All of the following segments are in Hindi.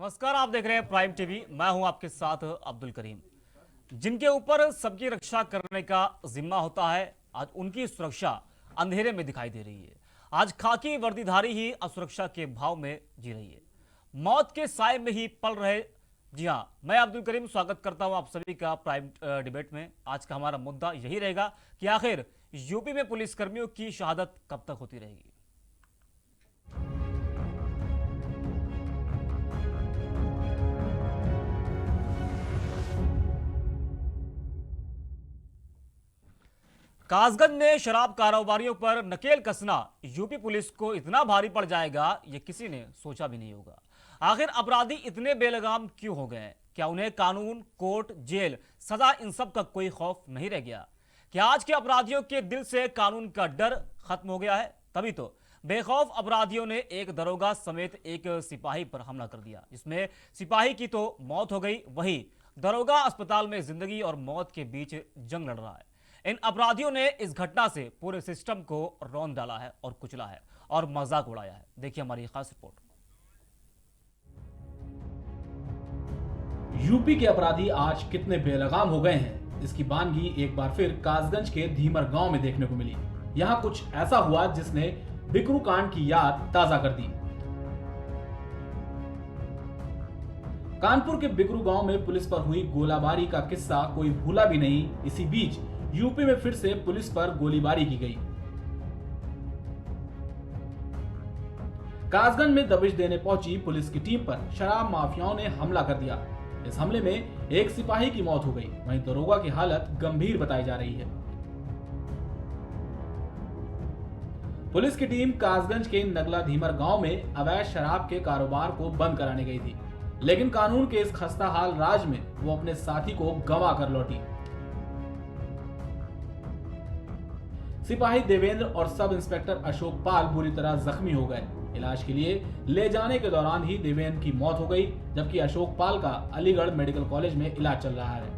नमस्कार, आप देख रहे हैं प्राइम टीवी। मैं हूं आपके साथ अब्दुल करीम। जिनके ऊपर सबकी रक्षा करने का जिम्मा होता है, आज उनकी सुरक्षा अंधेरे में दिखाई दे रही है। आज खाकी वर्दीधारी ही असुरक्षा के भाव में जी रही है, मौत के साए में ही पल रहे। जी हां, मैं अब्दुल करीम स्वागत करता हूं आप सभी का प्राइम डिबेट में। आज का हमारा मुद्दा यही रहेगा कि आखिर यूपी में पुलिसकर्मियों की शहादत कब तक होती रहेगी। कासगंज में शराब कारोबारियों पर नकेल कसना यूपी पुलिस को इतना भारी पड़ जाएगा, ये किसी ने सोचा भी नहीं होगा। आखिर अपराधी इतने बेलगाम क्यों हो गए? क्या उन्हें कानून, कोर्ट, जेल, सजा इन सब का कोई खौफ नहीं रह गया? क्या आज के अपराधियों के दिल से कानून का डर खत्म हो गया है? तभी तो बेखौफ अपराधियों ने एक दरोगा समेत एक सिपाही पर हमला कर दिया, जिसमें सिपाही की तो मौत हो गई, वहीं दरोगा अस्पताल में जिंदगी और मौत के बीच जंग लड़ रहा है। इन अपराधियों ने इस घटना से पूरे सिस्टम को रौंद डाला है और कुचला है और मजाक उड़ाया है। देखिए हमारी खास रिपोर्ट। यूपी के अपराधी आज कितने बेलगाम हो गए हैं, इसकी बानगी एक बार फिर कासगंज के धीमर गांव में देखने को मिली। यहाँ कुछ ऐसा हुआ जिसने बिकरू कांड की याद ताजा कर दी। कानपुर के बिकरू गांव में पुलिस पर हुई गोलाबारी का किस्सा कोई भूला भी नहीं। इसी बीच यूपी में फिर से पुलिस पर गोलीबारी की गई। कासगंज में दबिश देने पहुंची पुलिस की टीम पर शराब माफियाओं ने हमला कर दिया। इस हमले में एक सिपाही की मौत हो गई, वहीं दरोगा की हालत गंभीर बताई जा रही है। पुलिस की टीम कासगंज के नगला धीमर गांव में अवैध शराब के कारोबार को बंद कराने गई थी, लेकिन कानून के इस खस्ताहाल राज में वो अपने साथी को गंवा कर लौटी। सिपाही देवेंद्र और सब इंस्पेक्टर अशोक पाल बुरी तरह जख्मी हो गए। इलाज के लिए ले जाने के दौरान ही देवेंद्र की मौत हो गई, जबकि अशोक पाल का अलीगढ़ मेडिकल कॉलेज में इलाज चल रहा है।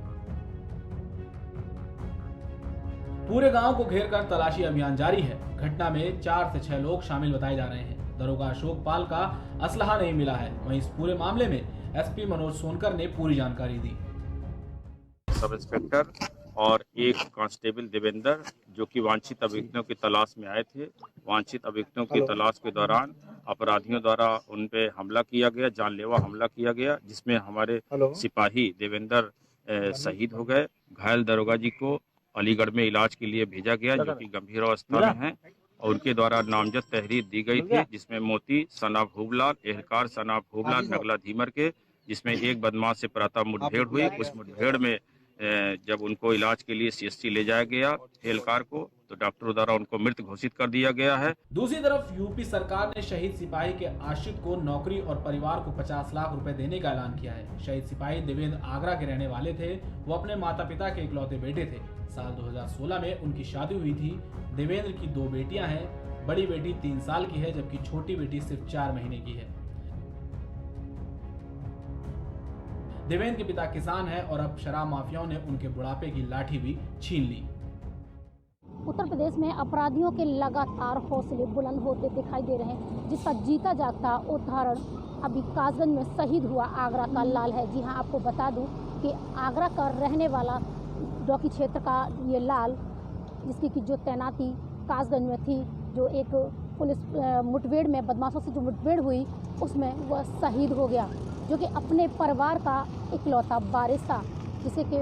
पूरे गांव को घेर कर तलाशी अभियान जारी है। घटना में 4 से 6 लोग शामिल बताए जा रहे हैं। दरोगा अशोक पाल का असलहा नहीं मिला है। वहीं इस पूरे मामले में एसपी मनोज सोनकर ने पूरी जानकारी दी। सब इंस्पेक्टर और एक कांस्टेबल देवेंद्र, जो कि वांछित अभियुक्तों की तलाश में आए थे, वांछित अभियुक्तों की तलाश के दौरान अपराधियों द्वारा उन पे हमला किया गया, जानलेवा हमला किया गया, जिसमें हमारे सिपाही देवेंद्र शहीद हो गए। घायल दरोगा जी को अलीगढ़ में इलाज के लिए भेजा गया, जो कि गंभीर अवस्था में है, और उनके द्वारा नामजद तहरीर दी गई थी, जिसमें मोती सना भूबलाल, एहलकार सना भूबलाल नगला धीमर के, जिसमें एक बदमाश से प्रातः मुठभेड़ हुई। उस मुठभेड़ में जब उनको इलाज के लिए सीएससी ले जाया गया एहलकार को, तो डॉक्टरों द्वारा उनको मृत घोषित कर दिया गया है। दूसरी तरफ यूपी सरकार ने शहीद सिपाही के आश्रित को नौकरी और परिवार को 50 लाख रुपए देने का ऐलान किया है। शहीद सिपाही देवेंद्र आगरा के रहने वाले थे। वो अपने माता पिता के इकलौते बेटे थे। साल 2016 में उनकी शादी हुई थी। देवेंद्र की 2 बेटियां हैं। बड़ी बेटी 3 साल की है, जबकि छोटी बेटी सिर्फ 4 महीने की है। देवेंद्र के पिता किसान हैं और अब शराब माफियाओं ने उनके बुढ़ापे की लाठी भी छीन ली। उत्तर प्रदेश में अपराधियों के लगातार हौसले बुलंद होते दिखाई दे रहे हैं, जिसका जीता जागता उदाहरण अभी कासगंज में शहीद हुआ आगरा का लाल है। जी हां, आपको बता दूं कि आगरा का रहने वाला डौकी क्षेत्र का ये लाल, जिसकी की जो तैनाती कासगंज में थी, जो एक पुलिस मुठभेड़ में बदमाशों से जो मुठभेड़ हुई उसमें वह शहीद हो गया, जो कि अपने परिवार का इकलौता वारिस था, जिसके के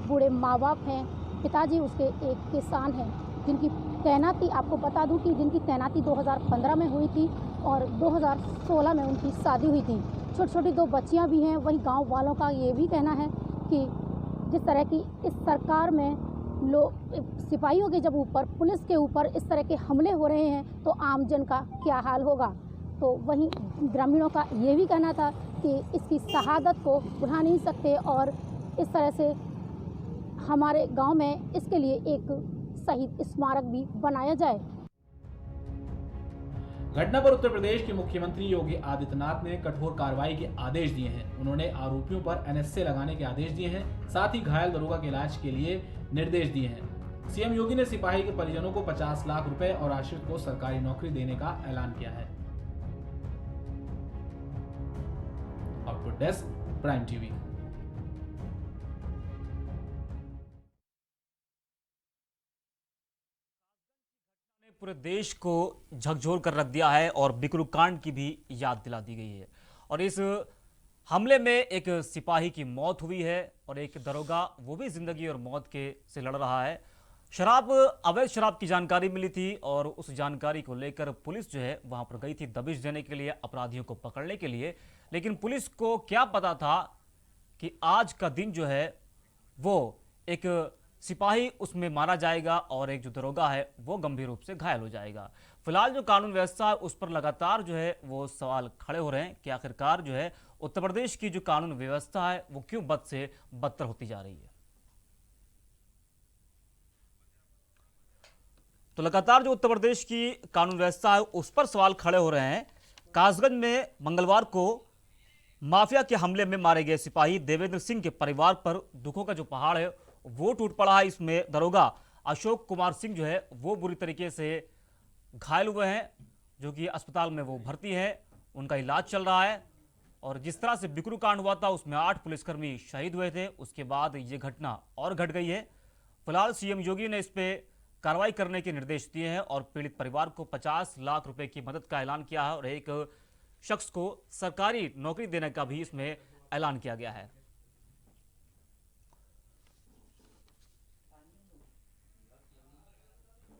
बूढ़े माँ बाप हैं। पिताजी उसके एक किसान हैं, जिनकी तैनाती आपको बता दूं कि जिनकी तैनाती 2015 में हुई थी और 2016 में उनकी शादी हुई थी। छोटी छोटी 2 बच्चियां भी हैं। वहीं गांव वालों का ये भी कहना है कि जिस तरह की इस सरकार में लोग सिपाहियों के जब ऊपर, पुलिस के ऊपर इस तरह के हमले हो रहे हैं, तो आमजन का क्या हाल होगा। तो वहीं ग्रामीणों का ये भी कहना था कि इसकी शहादत को भुला नहीं सकते और इस तरह से हमारे गांव में इसके लिए एक शहीद स्मारक भी बनाया जाए। घटना पर उत्तर प्रदेश के मुख्यमंत्री योगी आदित्यनाथ ने कठोर कार्रवाई के आदेश दिए हैं। उन्होंने आरोपियों पर एनएसए लगाने के आदेश दिए हैं, साथ ही घायल दरोगा के इलाज के लिए निर्देश दिए हैं। सीएम योगी ने सिपाही के परिजनों को 50 लाख रुपए और आश्रित को सरकारी नौकरी देने का ऐलान किया है। Report desk, prime TV. पूरे देश को झकझोर कर रख दिया है और बिकरू कांड की भी याद दिला दी गई है। और इस हमले में एक सिपाही की मौत हुई है और एक दरोगा वो भी जिंदगी और मौत के से लड़ रहा है। अवैध शराब की जानकारी मिली थी और उस जानकारी को लेकर पुलिस जो है वहां पर गई थी दबिश देने के लिए, अपराधियों को पकड़ने के लिए। लेकिन पुलिस को क्या पता था कि आज का दिन जो है वो एक सिपाही उसमें मारा जाएगा और एक जो दरोगा है वो गंभीर रूप से घायल हो जाएगा। फिलहाल जो कानून व्यवस्था है उस पर लगातार जो है वो सवाल खड़े हो रहे हैं कि आखिरकार जो है उत्तर प्रदेश की जो कानून व्यवस्था है वो क्यों बद से बदतर होती जा रही है। तो लगातार जो उत्तर प्रदेश की कानून व्यवस्था है उस पर सवाल खड़े हो रहे हैं। कासगंज में मंगलवार को माफिया के हमले में मारे गए सिपाही देवेंद्र सिंह के परिवार पर दुखों का जो पहाड़ है वो टूट पड़ा है। इसमें दरोगा अशोक कुमार सिंह जो है वो बुरी तरीके से घायल हुए हैं, जो कि अस्पताल में वो भर्ती है, उनका इलाज चल रहा है। और जिस तरह से बिकरू कांड हुआ था उसमें 8 पुलिसकर्मी शहीद हुए थे, उसके बाद ये घटना और घट गई है। फिलहाल सीएम योगी ने इस पे कार्रवाई करने के निर्देश दिए हैं और पीड़ित परिवार को 50 लाख रुपए की मदद का ऐलान किया है और एक शख्स को सरकारी नौकरी देने का भी इसमें ऐलान किया गया है।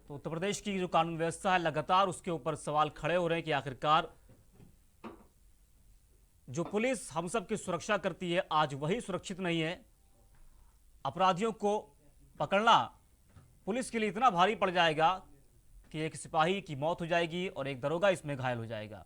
तो उत्तर प्रदेश की जो कानून व्यवस्था है लगातार उसके ऊपर सवाल खड़े हो रहे हैं कि आखिरकार जो पुलिस हम सब की सुरक्षा करती है आज वही सुरक्षित नहीं है। अपराधियों को पकड़ना पुलिस के लिए इतना भारी पड़ जाएगा कि एक सिपाही की मौत हो जाएगी और एक दरोगा इसमें घायल हो जाएगा।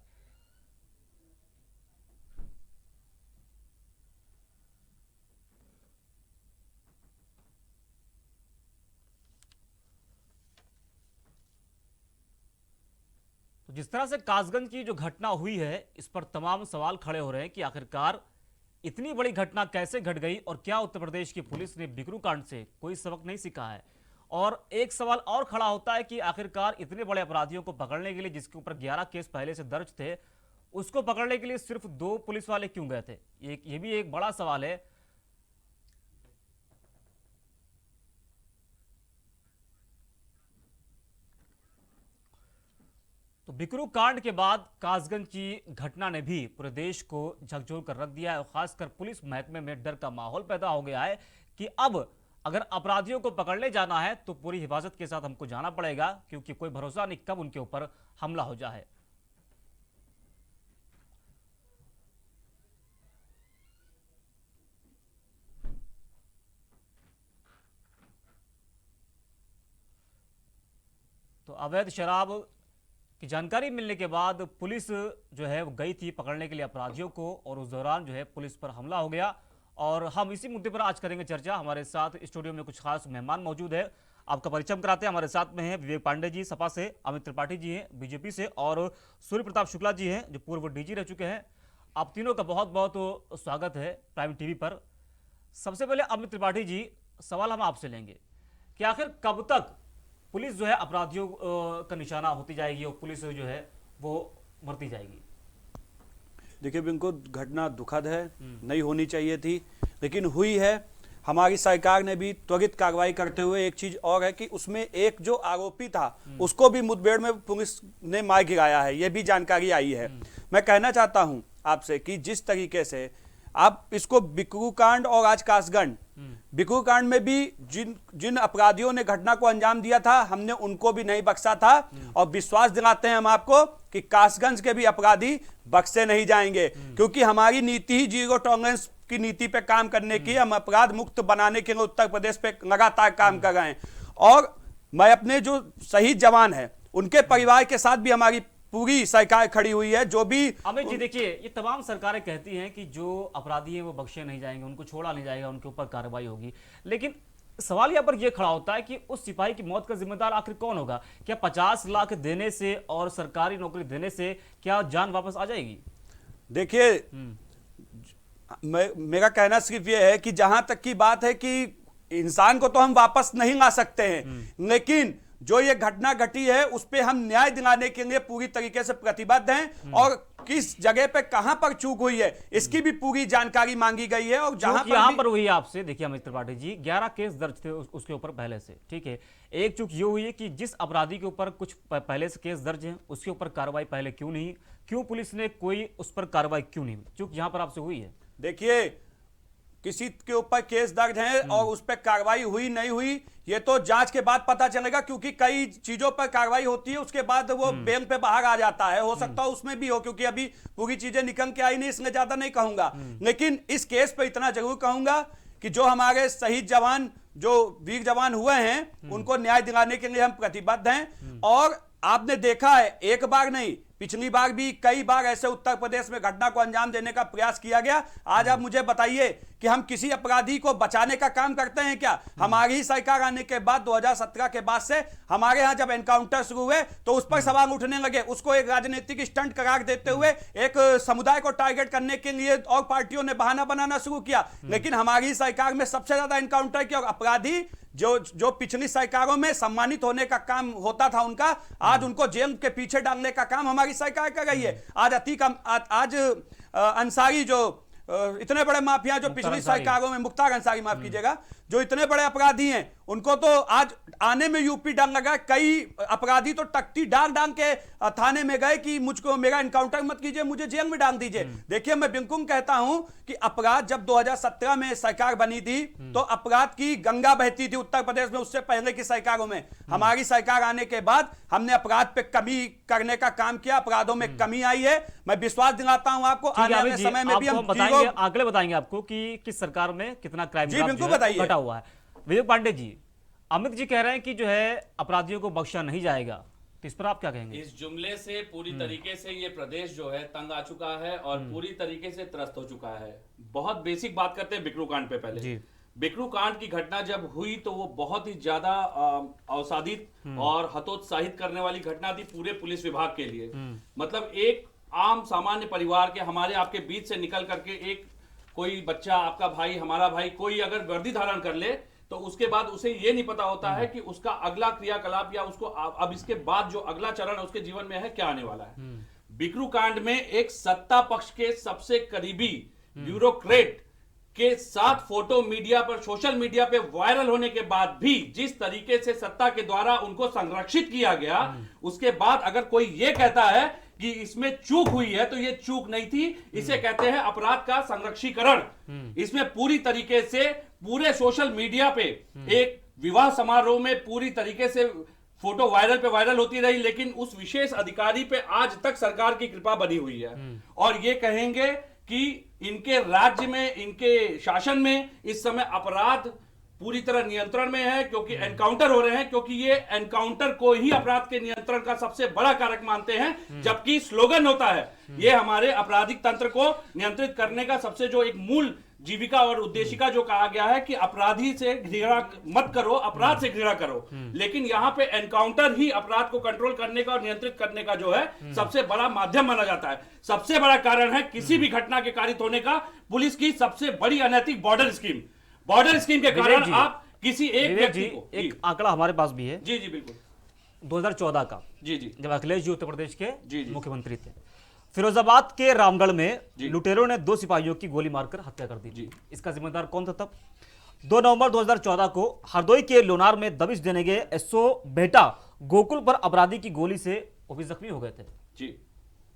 तो जिस तरह से कासगंज की जो घटना हुई है इस पर तमाम सवाल खड़े हो रहे हैं कि आखिरकार इतनी बड़ी घटना कैसे घट गई और क्या उत्तर प्रदेश की पुलिस ने बिकरू कांड से कोई सबक नहीं सीखा है। और एक सवाल और खड़ा होता है कि आखिरकार इतने बड़े अपराधियों को पकड़ने के लिए जिसके ऊपर 11 केस पहले से दर्ज थे उसको पकड़ने के लिए सिर्फ 2 पुलिस वाले क्यों गए थे, ये भी एक बड़ा सवाल है। तो बिकरू कांड के बाद कासगंज की घटना ने भी पूरे देश को झकझोर कर रख दिया है और खासकर पुलिस महकमे में डर का माहौल पैदा हो गया है कि अब अगर अपराधियों को पकड़ने जाना है तो पूरी हिफाजत के साथ हमको जाना पड़ेगा, क्योंकि कोई भरोसा नहीं कब उनके ऊपर हमला हो जाए। तो अवैध शराब की जानकारी मिलने के बाद पुलिस जो है वो गई थी पकड़ने के लिए अपराधियों को और उस दौरान जो है पुलिस पर हमला हो गया। और हम इसी मुद्दे पर आज करेंगे चर्चा। हमारे साथ स्टूडियो में कुछ खास मेहमान मौजूद है, आपका परिचय कराते हैं। हमारे साथ में हैं विवेक पांडे जी सपा से, अमित त्रिपाठी जी हैं बीजेपी से और सूर्य प्रताप शुक्ला जी हैं जो पूर्व डीजी रह चुके हैं। आप तीनों का बहुत बहुत स्वागत है प्राइम टीवी पर। सबसे पहले अमित त्रिपाठी जी, सवाल हम आपसे लेंगे कि आखिर कब तक पुलिस जो है अपराधियों का निशाना होती जाएगी और पुलिस जो है वो मरती जाएगी। देखिए बिल्कुल घटना दुखद है, नहीं होनी चाहिए थी लेकिन हुई है। हमारी सरकार ने भी त्वरित कार्रवाई करते हुए एक चीज और है कि उसमें एक जो आरोपी था उसको भी मुठभेड़ में पुलिस ने मार गिराया है, यह भी जानकारी आई है। मैं कहना चाहता हूं आपसे कि जिस तरीके से आप इसको बिकरू कांड और आज कासगंज, बिकरू कांड में भी जिन अपराधियों ने घटना को अंजाम दिया था हमने उनको भी नहीं बख्शा था और विश्वास दिलाते हैं हम आपको कि कासगंज के भी अपराधी बख्शे नहीं जाएंगे, क्योंकि हमारी नीति ही जीरो टॉलरेंस की नीति पे काम करने की, हम अपराध मुक्त बनाने के लिए उत्तर प्रदेश पे लगातार काम कर रहे हैं। और मैं अपने जो शहीद जवान हैं उनके परिवार के साथ भी हमारी पूरी सरकार खड़ी हुई है। जो भी अमित जी देखिए, ये तमाम सरकारें कहती हैं कि जो अपराधी हैं वो बख्शे नहीं जाएंगे, उनको छोड़ा नहीं जाएगा, उनके ऊपर कार्रवाई होगी, लेकिन सवाल यहाँ पर यह खड़ा होता है कि उस सिपाही की मौत का जिम्मेदार आखिर कौन होगा? क्या 50 लाख देने से और सरकारी नौकरी देने से क्या जान वापस आ जाएगी? देखिए मेरा कहना सिर्फ ये है कि जहां तक की बात है कि इंसान को तो हम वापस नहीं ला सकते हैं, लेकिन जो ये घटना घटी है उस पे हम न्याय दिलाने के लिए पूरी तरीके से प्रतिबद्ध हैं और किस जगह पे कहां पर चूक हुई है इसकी भी पूरी जानकारी मांगी गई है। और जहां पर यहां पर हुई है आपसे, देखिए अमित त्रिपाठी जी, 11 केस दर्ज थे उसके ऊपर पहले से, ठीक है। एक चूक ये हुई है कि जिस अपराधी के ऊपर कुछ पहले से केस दर्ज हैं उसके ऊपर कार्रवाई पहले क्यों नहीं, क्यों पुलिस ने कोई उस पर कार्रवाई क्यों नहीं, चूक यहां पर आपसे हुई है। देखिए किसी के ऊपर केस दर्ज है और उस पर कार्रवाई हुई नहीं हुई ये तो जांच के बाद पता चलेगा, क्योंकि कई चीजों पर कार्रवाई होती है उसके बाद वो बेल पे बाहर आ जाता है। हो सकता है उसमें भी हो, क्योंकि अभी पूरी चीजें निकल के आई नहीं, इसलिए ज्यादा नहीं कहूंगा। लेकिन इस केस पे इतना जरूर कहूंगा कि जो हमारे शहीद जवान, जो वीर जवान हुए हैं, उनको न्याय दिलाने के लिए हम प्रतिबद्ध हैं। और आपने देखा है एक बार नहीं, पिछली बार भी कई बार ऐसे उत्तर प्रदेश में घटना को अंजाम देने का प्रयास किया गया। आज आप मुझे बताइए कि हम किसी अपराधी को बचाने का काम करते हैं क्या? हमारी ही सरकार आने के बाद 2017 के बाद से हमारे यहां जब एनकाउंटर शुरू हुए तो उस पर सवाल उठने लगे, उसको एक राजनीतिक स्टंट करार देते हुए एक समुदाय को टारगेट करने के लिए और पार्टियों ने बहाना बनाना शुरू किया। लेकिन हमारी सरकार में सबसे ज्यादा एनकाउंटर किया। अपराधी जो पिछली सरकारों में सम्मानित होने का काम होता था उनका, आज उनको जेल के पीछे डालने का काम हमारी सरकार कर रही है। आज अंसारी, जो इतने बड़े माफिया जो पिछली सरकारों में, मुख्तार अंसारी माफ कीजिएगा, जो इतने बड़े अपराधी हैं, उनको तो आज आने में यूपी डर लगा। कई अपराधी तो टकटी डाल के थाने में गए कि मुझको, मेरा एनकाउंटर मत कीजिए, मुझे जेल में डाल दीजिए। देखिए मैं बिल्कुल कहता हूं कि अपराध जब 2017 में सरकार बनी थी तो अपराध की गंगा बहती थी उत्तर प्रदेश में, उससे पहले की सरकारों में। हमारी सरकार आने के बाद हमने अपराध पे कमी करने का काम किया, अपराधों में कमी आई है। मैं विश्वास दिलाता हूं आपको आने वाले समय में भी हम आंकड़े बताएंगे आपको कि किस सरकार में कितना क्राइम घटा हुआ है। विवेक पांडे जी, अमित जी कह रहे हैं कि जो है अपराधियों को बख्शा नहीं जाएगा, तो इस पर आप क्या कहेंगे? इस जुमले से पूरी तरीके से ये प्रदेश जो है तंग आ चुका है और पूरी तरीके से त्रस्त हो चुका है। बहुत बेसिक बात करते हैं बिकरू कांड पे। पहले बिकरू कांड की घटना जब हुई तो वो बहुत ही ज्यादा अवसादित और हतोत्साहित करने वाली घटना थी पूरे पुलिस विभाग के लिए। मतलब एक आम सामान्य परिवार के, हमारे आपके बीच से निकल करके एक कोई बच्चा, आपका भाई, हमारा भाई, कोई अगर वर्दी धारण कर ले तो उसके बाद उसे ये नहीं पता होता है कि उसका अगला क्रियाकलाप या उसको अब इसके बाद जो अगला चरण है उसके जीवन में है क्या आने वाला है। बिकरू कांड में एक सत्ता पक्ष के सबसे करीबी ब्यूरोक्रेट के साथ फोटो मीडिया पर, सोशल मीडिया पे वायरल होने के बाद भी जिस तरीके से सत्ता के द्वारा उनको संरक्षित किया गया, उसके बाद अगर कोई ये कहता है कि इसमें चूक हुई है तो ये चूक नहीं थी, इसे कहते हैं अपराध का संरक्षीकरण। इसमें पूरी तरीके से पूरे सोशल मीडिया पे एक विवाह समारोह में पूरी तरीके से फोटो वायरल होती रही, लेकिन उस विशेष अधिकारी पे आज तक सरकार की कृपा बनी हुई है। और ये कहेंगे कि इनके राज्य में, इनके शासन में इस समय अपराध पूरी तरह नियंत्रण में है, क्योंकि एनकाउंटर हो रहे हैं, क्योंकि ये एनकाउंटर को ही अपराध के नियंत्रण का सबसे बड़ा कारक मानते हैं। जबकि स्लोगन होता है ये हमारे आपराधिक तंत्र को नियंत्रित करने का सबसे जो एक मूल जीविका और उद्देशिका जो कहा गया है कि अपराधी से घृणा मत करो, अपराध से घृणा करो। लेकिन यहाँ पे एनकाउंटर ही अपराध को कंट्रोल करने का और नियंत्रित करने का जो है सबसे बड़ा माध्यम माना जाता है। सबसे बड़ा कारण है किसी भी घटना के कारित होने का पुलिस की सबसे बड़ी अनैतिक बॉर्डर स्कीम के कारण आप किसी एक व्यक्ति को, एक आंकड़ा हमारे पास भी है। जी बिल्कुल, 2014 का, जी जब अखिलेश जी उत्तर प्रदेश के मुख्यमंत्री थे, फिरोजाबाद के रामगढ़ में लुटेरों ने 2 सिपाहियों की गोली मारकर हत्या कर दी। इसका जिम्मेदार कौन था तब? 2 नवंबर 2014 को हरदोई के लोनार में दबिश देने गए एसओ बेटा गोकुल पर अपराधी की गोली से वो भी जख्मी हो गए थे। जी,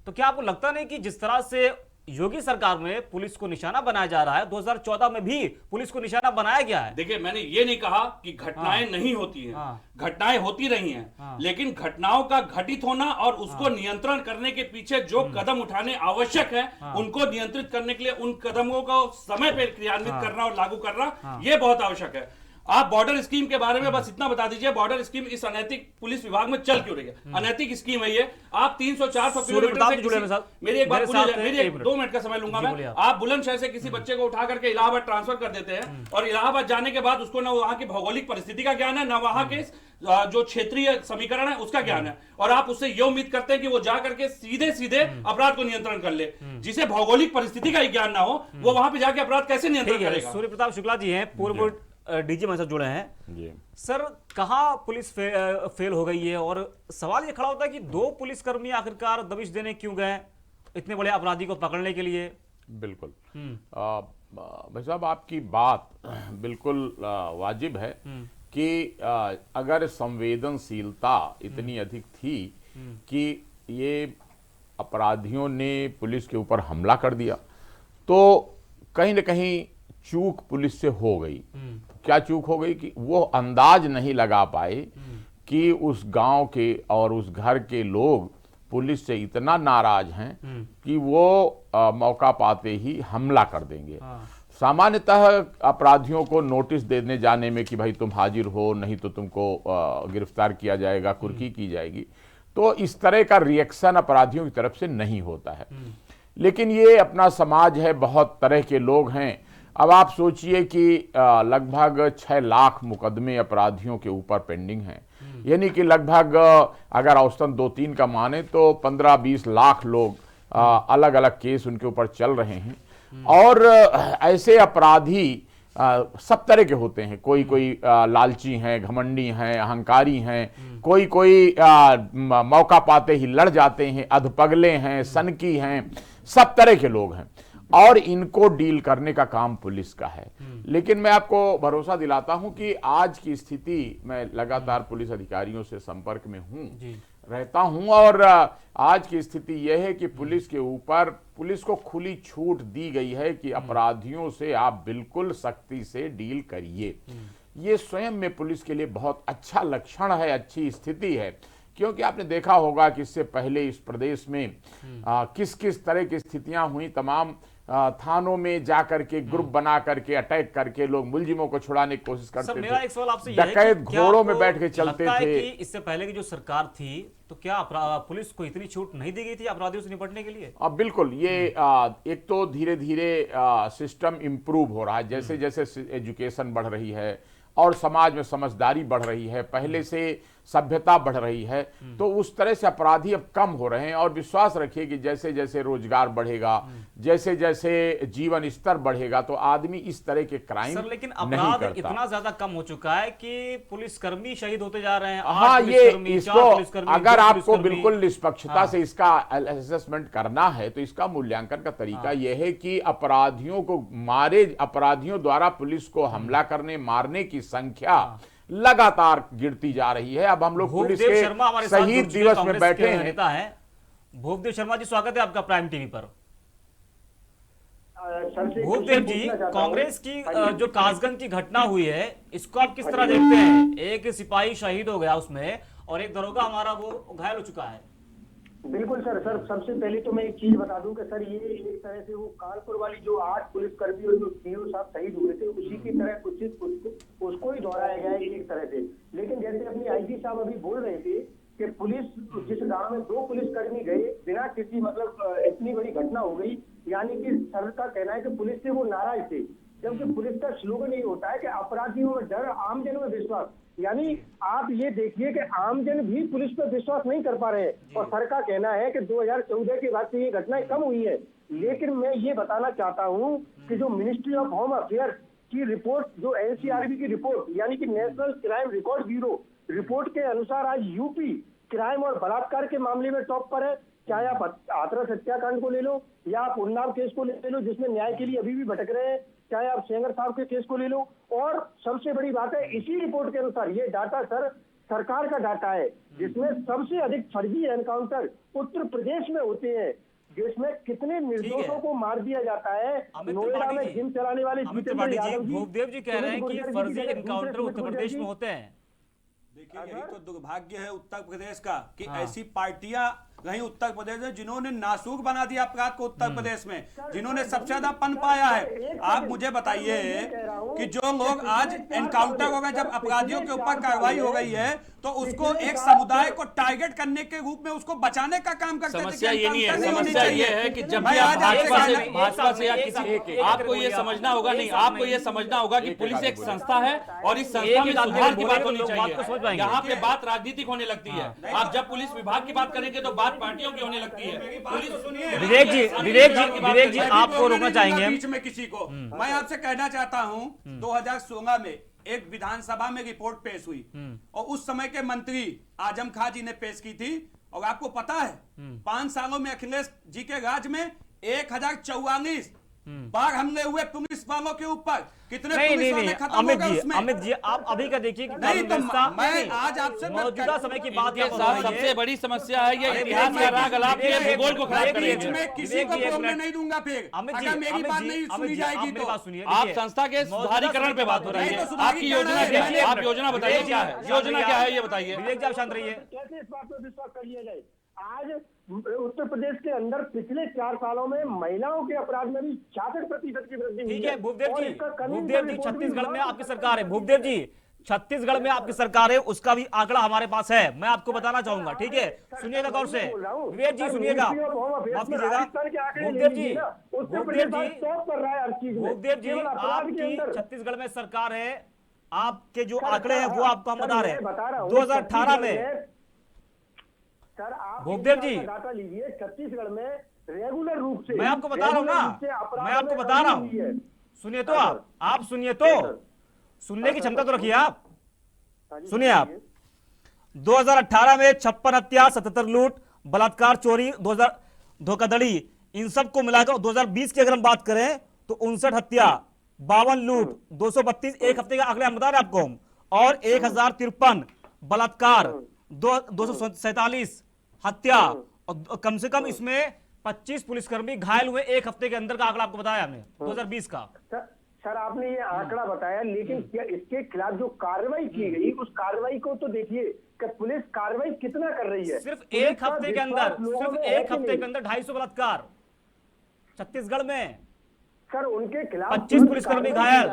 तो क्या आपको लगता नहीं कि जिस तरह से योगी सरकार में पुलिस को निशाना बनाया जा रहा है, 2014 में भी पुलिस को निशाना बनाया गया है? देखिए, मैंने ये नहीं कहा कि घटनाएं नहीं होती हैं, घटनाएं होती रही हैं, लेकिन घटनाओं का घटित होना और उसको नियंत्रण करने के पीछे जो कदम उठाने आवश्यक है, उनको नियंत्रित करने के लिए उन कदमों को समय पर क्रियान्वित करना और लागू करना ये बहुत आवश्यक है। आप बॉर्डर स्कीम के बारे में बस इतना बता दीजिए, बॉर्डर स्कीम इस अनैतिक पुलिस विभाग में चल क्यों रही है? अनैतिक स्कीम है ये। आप 300-400 किलोमीटर, मेरी एक बात सुनिए, मेरी 2 मिनट का समय लूंगा मैं। आप बुलंदशहर से किसी बच्चे को उठा करके इलाहाबाद ट्रांसफर कर देते हैं और इलाहाबाद जाने के बाद उसको ना वहां की भौगोलिक परिस्थिति का ज्ञान है, ना वहां के जो क्षेत्रीय समीकरण है उसका ज्ञान है, और आप उससे ये उम्मीद करते हैं कि वो जा करके सीधे अपराध को नियंत्रण कर ले। जिसे भौगोलिक परिस्थिति का ही ज्ञान ना हो, वो वहां पे जाके अपराध कैसे नियंत्रण करेगा? सूर्य प्रताप शुक्ला जी हैं, पूर्व डीजी हमारे साथ जुड़े हैं। जी सर, कहाँ पुलिस फेल हो गई है, और सवाल ये खड़ा होता है कि 2 पुलिसकर्मी आखिरकार दबिश देने क्यों गए इतने बड़े अपराधी को पकड़ने के लिए? बिल्कुल। भाई साहब, आपकी बात बिल्कुल वाजिब है कि अगर संवेदनशीलता इतनी अधिक थी कि ये अपराधियों ने पुलिस के ऊपर हमला कर दिया, तो कहीं न कहीं चूक पुलिस से हो गई। क्या चूक हो गई कि वो अंदाज नहीं लगा पाए कि उस गांव के और उस घर के लोग पुलिस से इतना नाराज हैं कि वो मौका पाते ही हमला कर देंगे। सामान्यतः अपराधियों को नोटिस देने जाने में कि भाई तुम हाजिर हो, नहीं तो तुमको गिरफ्तार किया जाएगा, कुर्की की जाएगी, तो इस तरह का रिएक्शन अपराधियों की तरफ से नहीं होता है। लेकिन ये अपना समाज है, बहुत तरह के लोग हैं। अब आप सोचिए कि लगभग 6 लाख मुकदमे अपराधियों के ऊपर पेंडिंग हैं, यानी कि लगभग अगर औसतन 2-3 का माने तो 15-20 लाख लोग अलग अलग केस उनके ऊपर चल रहे हैं। और ऐसे अपराधी सब तरह के होते हैं। कोई लालची हैं, घमंडी हैं, अहंकारी हैं, कोई मौका पाते ही लड़ जाते हैं, अधपगले हैं, सनकी हैं, सब तरह के लोग हैं, और इनको डील करने का काम पुलिस का है। लेकिन मैं आपको भरोसा दिलाता हूं कि आज की स्थिति, मैं लगातार पुलिस अधिकारियों से संपर्क में रहता हूं, और आज की स्थिति यह है कि पुलिस के ऊपर, पुलिस को खुली छूट दी गई है कि अपराधियों से आप बिल्कुल सख्ती से डील करिए। ये स्वयं में पुलिस के लिए बहुत अच्छा लक्षण है, अच्छी स्थिति है, क्योंकि आपने देखा होगा कि इससे पहले इस प्रदेश में किस किस तरह की स्थितियां हुई। तमाम थानों में जाकर के ग्रुप बना करके अटैक करके लोग मुलजिमों को छुड़ाने की कोशिश करते थे। मेरा एक सवाल आपसे ये है डकैत कि क्या घोड़ों आपको में बैठ के चलते लगता है थे। कि इससे पहले की जो सरकार थी, तो क्या पुलिस को इतनी छूट नहीं दी गई थी अपराधियों से निपटने के लिए? अब बिल्कुल, ये एक तो धीरे धीरे सिस्टम इम्प्रूव हो रहा है, जैसे जैसे एजुकेशन बढ़ रही है और समाज में समझदारी बढ़ रही है, पहले से सभ्यता बढ़ रही है, तो उस तरह से अपराधी अब कम हो रहे हैं। और विश्वास रखिए कि जैसे जैसे रोजगार बढ़ेगा, जैसे जैसे जीवन स्तर बढ़ेगा, तो आदमी इस तरह के क्राइम सर, लेकिन नहीं अपराध करता। इतना ज्यादा कम हो चुका है कि पुलिसकर्मी शहीद होते जा रहे हैं। हाँ, ये इसको अगर आपको बिल्कुल निष्पक्षता से इसका असेसमेंट करना है, तो इसका मूल्यांकन का तरीका यह है कि अपराधियों को अपराधियों द्वारा पुलिस को हमला करने, मारने की संख्या लगातार गिरती जा रही है। अब हम लोग पुलिस के शहीद दिवस में बैठे हैं। नेता है भूपदेव शर्मा जी, स्वागत है आपका प्राइम टीवी पर। भूपदेव जी, कांग्रेस की जो कासगंज की घटना हुई है, इसको आप किस तरह देखते हैं? एक सिपाही शहीद हो गया उसमें, और एक दरोगा हमारा वो घायल हो चुका है। बिल्कुल सर, सबसे पहले तो मैं एक चीज बता दूं कि सर, ये एक तरह से वो कानपुर वाली जो 8 पुलिसकर्मी और जो सीओ साहब शहीद हुए थे, उसी की तरह कुछ उसको ही दोहराया गया है एक तरह से। लेकिन जैसे अपनी आईजी साहब अभी बोल रहे थे कि पुलिस, जिस गांव में 2 पुलिसकर्मी गए बिना किसी मतलब इतनी बड़ी घटना हो गई, यानी कि सर का कहना है कि पुलिस से वो नाराज थे, जबकि पुलिस का स्लोगन ये होता है कि अपराधियों में डर, आमजन में विश्वास। यानी आप ये देखिए कि आमजन भी पुलिस पर विश्वास नहीं कर पा रहे हैं, और सर का कहना है कि 2014 के बाद से ये घटनाएं कम हुई है। लेकिन मैं ये बताना चाहता हूं कि जो मिनिस्ट्री ऑफ होम अफेयर की रिपोर्ट, जो एनसीआरबी की रिपोर्ट, यानी कि national crime record bureau report के अनुसार आज यूपी क्राइम और बलात्कार के मामले में टॉप पर है। चाहे आप हाथरस हत्याकांड को ले लो, या आप उन्नाव केस को ले लो जिसमें न्याय के लिए अभी भी भटक रहे हैं, चाहे आप सेंगर साहब के केस को ले लो। और सबसे बड़ी बात है, इसी रिपोर्ट के अनुसार, ये डाटा सर सरकार का डाटा है, जिसमें सबसे अधिक फर्जी एनकाउंटर उत्तर प्रदेश में होते हैं, जिसमें कितने निर्दोषों को मार दिया जाता है। नोएडा में जिम चलाने वाले भूपदेव जी कह रहे हैं कि फर्जी एनकाउंटर उत्तर प्रदेश में होते हैं। देखिए, यही तो दुर्भाग्य है उत्तर प्रदेश का कि ऐसी पार्टियां कहीं उत्तर प्रदेश में जिन्होंने नासूक बना दिया अपराध को, उत्तर प्रदेश में जिन्होंने सबसे ज्यादा पन पाया है। आप मुझे बताइए कि जो लोग आज एनकाउंटर हो गए, जब अपराधियों के ऊपर कार्रवाई हो गई है, तो उसको एक समुदाय को टारगेट करने के रूप में उसको बचाने का काम करते थे। समस्या ये नहीं है, समस्या ये है कि जब भी आप भाजपा से या किसी, आपको ये समझना होगा, नहीं, आपको ये समझना होगा कि पुलिस एक संस्था है और इस संस्था में सुधार की बात होनी चाहिए। यहाँ पे बात राजनीतिक होने लगती है। आप जब पुलिस विभाग की बात करेंगे तो बात पार्टियों की होने लगती है। विवेक जी आपको रोकना चाहेंगे बीच में किसी को। मैं आपसे कहना चाहता हूं 2016 में एक विधानसभा में रिपोर्ट पेश हुई और उस समय के मंत्री आजम खां जी ने पेश की थी। और आपको पता है 5 सालों में अखिलेश जी के राज में 1044 बार हमले हुए पुलिस वालों के ऊपर। कितने पुलिस वाले खत्म हो गए उसमें? अमित जी आप अभी का देखिए कि नहीं तो मैं नहीं, आज आपसे मौजूदा समय की बात के साथ सबसे बड़ी समस्या है ये इतिहास का राग अलाप के भूगोल को खराब करेंगे। मैं किसी को बोलने नहीं दूंगा फिर अगर मेरी बात नहीं सुनी जाएगी तो। आप संस्था के सुधारीकरण पे बात हो रही है, आपकी योजना क्या है? आप योजना बताइए क्या है, योजना क्या है ये बताइए। विवेक जी आप शांत रहिए। कैसे इस बात पर विश्वास कर लिया जाए? आज उत्तर प्रदेश के अंदर पिछले 4 सालों में महिलाओं के अपराध में भी 66% की वृद्धि हुई ठीक है भूपदेव और जी, इसका कानून भूपदेव का जी रिपोर्ट भी छत्तीसगढ़ में हुआ। आपकी सरकार है। भूपदेव जी छत्तीसगढ़ में आपकी सरकार है, उसका भी आंकड़ा हमारे पास है, मैं आपको बताना चाहूंगा। ठीक है सुनिएगा गौर से, विवेक जी सुनिएगा, माफ कीजिएगा। भूपदेव जी भूपदेव जी आपकी छत्तीसगढ़ में सरकार है, आपके जो आंकड़े हैं वो आपको हम बता रहे हैं 2018 में। सर आप भूपदेव जी डाटा लीजिए, छत्तीसगढ़ में रेगुलर रूप से मैं आपको बता रहा हूं ना, मैं आपको बता रहा हूं, सुनिए तो आप सुनिए तो, सुनने की क्षमता तो रखिए आप। सुनिए आप 2018 में 56 हत्या, 77 लूट, बलात्कार, चोरी, 2000 धोखाधड़ी, इन सब को मिलाकर 2020 की अगर हम बात करें तो 59 हत्या, 52 लूट, 232 एक हफ्ते का आंकड़े हम बता रहे हैं आपको, और 1053 बलात्कार, 247 हत्या, और कम से कम इसमें 25 पुलिसकर्मी घायल हुए एक हफ्ते के अंदर का आंकड़ा आपको बताया हमने 2020 का। सर आपने ये आंकड़ा बताया, लेकिन क्या इसके खिलाफ जो कार्रवाई की गई उस कार्रवाई को तो देखिए कि पुलिस कार्रवाई कितना कर रही है। सिर्फ एक हफ्ते के अंदर, सिर्फ एक हफ्ते के अंदर 250 बलात्कार छत्तीसगढ़ में। सर उनके खिलाफ 25 पुलिसकर्मी घायल।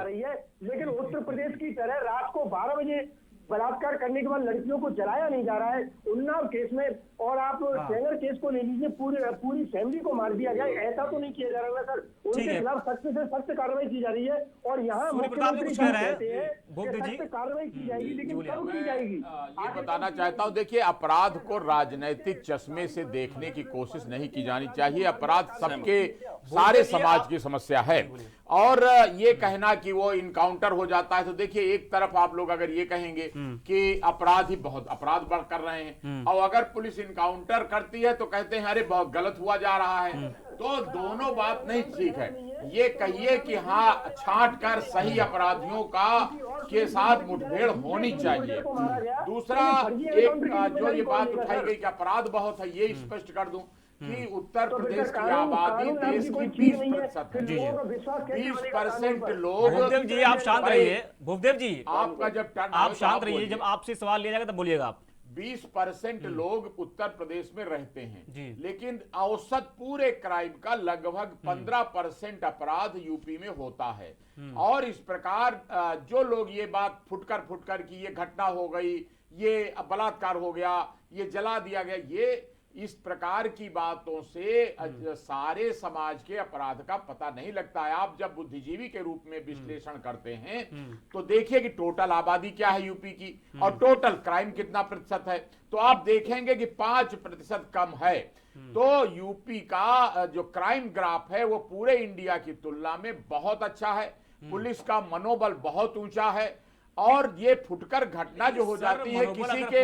लेकिन उत्तर प्रदेश की तरह रात को 12 बजे बलात्कार करने के बाद लड़कियों को जलाया नहीं जा रहा है। उन्नाव केस में और आप सेंगर केस को ले लीजिए, पूरी फैमिली को मार दिया गया, ऐसा तो नहीं किया जा रहा है सर। उनके खिलाफ सख्त से सख्त कार्रवाई की जा रही है और यहाँ मुख्यमंत्री कहते हैं सख्त कार्रवाई की जाएगी, लेकिन कब की जाएगी? ये बताना चाहता हूं, देखिए अपराध को राजनीतिक चश्मे से देखने की कोशिश नहीं की जानी चाहिए। अपराध सबके सारे समाज की समस्या है और ये कहना कि वो इनकाउंटर हो जाता है, तो देखिए एक तरफ आप लोग अगर ये कहेंगे कि अपराधी बहुत अपराध बढ़ कर रहे हैं और अगर पुलिस इनकाउंटर करती है तो कहते हैं अरे बहुत गलत हुआ जा रहा है, तो दोनों बात नहीं ठीक है। ये कहिए कि हाँ छांट कर सही अपराधियों का के साथ मुठभेड़ होनी चाहिए। दूसरा एक जो ये बात उठाई गई कि अपराध बहुत है, ये स्पष्ट कर दूं कि उत्तर प्रदेश की आबादी देश की 20% है। 20% लोग। भूपदेव जी आप शांत रहिए, भूपदेव जी आपका जब टर्न आप शांत रहिए, जब आपसे सवाल लिया जाएगा तब बोलिएगा आप। 20% लोग उत्तर प्रदेश में रहते हैं जी। लेकिन औसत पूरे क्राइम का लगभग 15% अपराध यूपी में होता है। और इस प्रकार जो लोग ये बात फुटकर कि ये घटना हो गई, ये बलात्कार हो गया, ये जला दिया गया, ये इस प्रकार की बातों से सारे समाज के अपराध का पता नहीं लगता है। आप जब बुद्धिजीवी के रूप में विश्लेषण करते हैं तो देखिए कि टोटल आबादी क्या है यूपी की और टोटल क्राइम कितना प्रतिशत है, तो आप देखेंगे कि 5% कम है। तो यूपी का जो क्राइम ग्राफ है वो पूरे इंडिया की तुलना में बहुत अच्छा है। पुलिस का मनोबल बहुत ऊंचा है और ये फुटकर घटना जो हो जाती है किसी के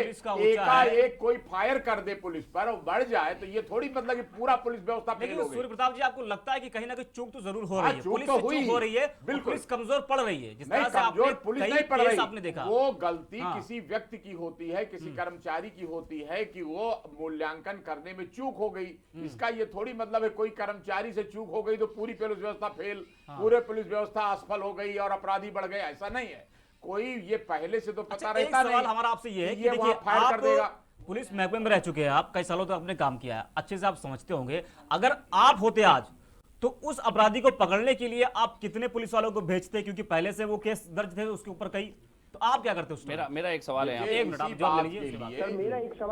एकाएक कोई फायर कर दे पुलिस पर और बढ़ जाए, तो ये थोड़ी मतलब कि पूरा पुलिस व्यवस्था फेल हो गई। सूर्य प्रताप जी आपको लगता है कि कहीं ना कहीं चूक तो जरूर हो रही है, चूक पुलिस तो से हुई चूक हो रही है, बिल्कुल पुलिस कमजोर पड़ रही है, जिस नहीं तरह से कमजोर आपने पुलिस कई नहीं पड़ केस आपने रही, देखा। वो गलती हाँ। किसी व्यक्ति की होती है, किसी कर्मचारी की होती है कि वो मूल्यांकन करने में चूक हो गई। इसका ये थोड़ी मतलब है कोई कर्मचारी से चूक हो गई तो पूरी पुलिस व्यवस्था फेल, पूरे पुलिस व्यवस्था असफल हो गई और अपराधी बढ़ गए, ऐसा नहीं है। कोई ये पहले से तो पता रहता नहीं। सवाल हमारा आपसे ये है कि देखिए आप पुलिस महकमे में रह चुके हैं, आप कई सालों तक आपने काम किया है, अच्छे से आप समझते होंगे। अगर आप होते आज तो उस अपराधी को पकड़ने के लिए आप कितने पुलिस वालों को भेजते, क्योंकि पहले से वो केस दर्ज थे उसके ऊपर कई, तो आप क्या करते उसमें? मेरा एक सवाल है, एक मिनट आप जवाब ले लीजिए।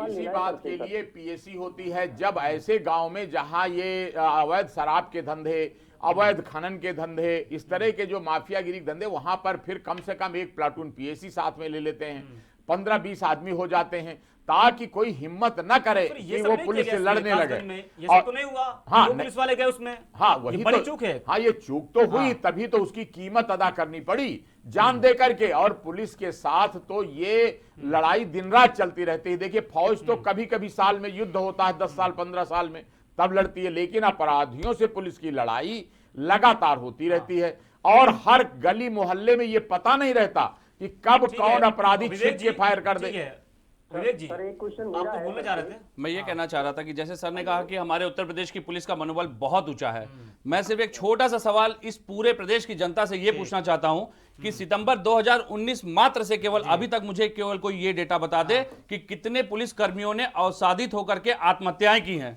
इसी बात के लिए पीएसी होती है। जब ऐसे गांव में जहां ये अवैध शराब के धंधे, अवैध खनन के धंधे, इस तरह के जो माफियागिरी धंधे, वहां पर फिर कम से कम एक प्लाटून पीएसी साथ में ले लेते हैं। 15-20 आदमी हो जाते हैं, ताकि कोई हिम्मत न करे फिर ये कि सब वो नहीं पुलिस किया से गया लड़ने कासगंज लगे। में, ये और- सब तो नहीं हुआ। हाँ, वो पुलिस वाले गए उसमें। हाँ वही ये बड़ी तो चूक है। हाँ ये चूक तो हुई, हाँ। तभी तो उसकी कीमत अदा करनी पड़ी जान दे करके। और पुलिस के साथ तो ये लड़ाई दिन रात चलती रहती है। देखिए फौज तो कभी कभी साल में युद्ध होता है, 10 साल 15 साल में तब लड़ती है, लेकिन अपराधियों से पुलिस की लड़ाई लगातार होती रहती है। और हर गली मोहल्ले में ये पता नहीं रहता कि कब ठीक कौन है। अपराधी विवेक छिप जी, के फायर कर ठीक दे। है। विवेक जी, सर एक क्वेश्चन आप मेरा तो है बोलना सर। चाह रहे थे। मैं ये कहना चाह रहा था कि जैसे सर ने कहा कि हमारे उत्तर प्रदेश की पुलिस का मनोबल बहुत ऊंचा है, मैं सिर्फ एक छोटा सा सवाल इस पूरे प्रदेश की जनता से ये पूछना चाहता हूं कि सितंबर 2019 मात्र से केवल अभी तक मुझे केवल कोई ये डेटा बता दे कि कितने पुलिस कर्मियों ने अवसादित होकर के आत्महत्याएं की हैं।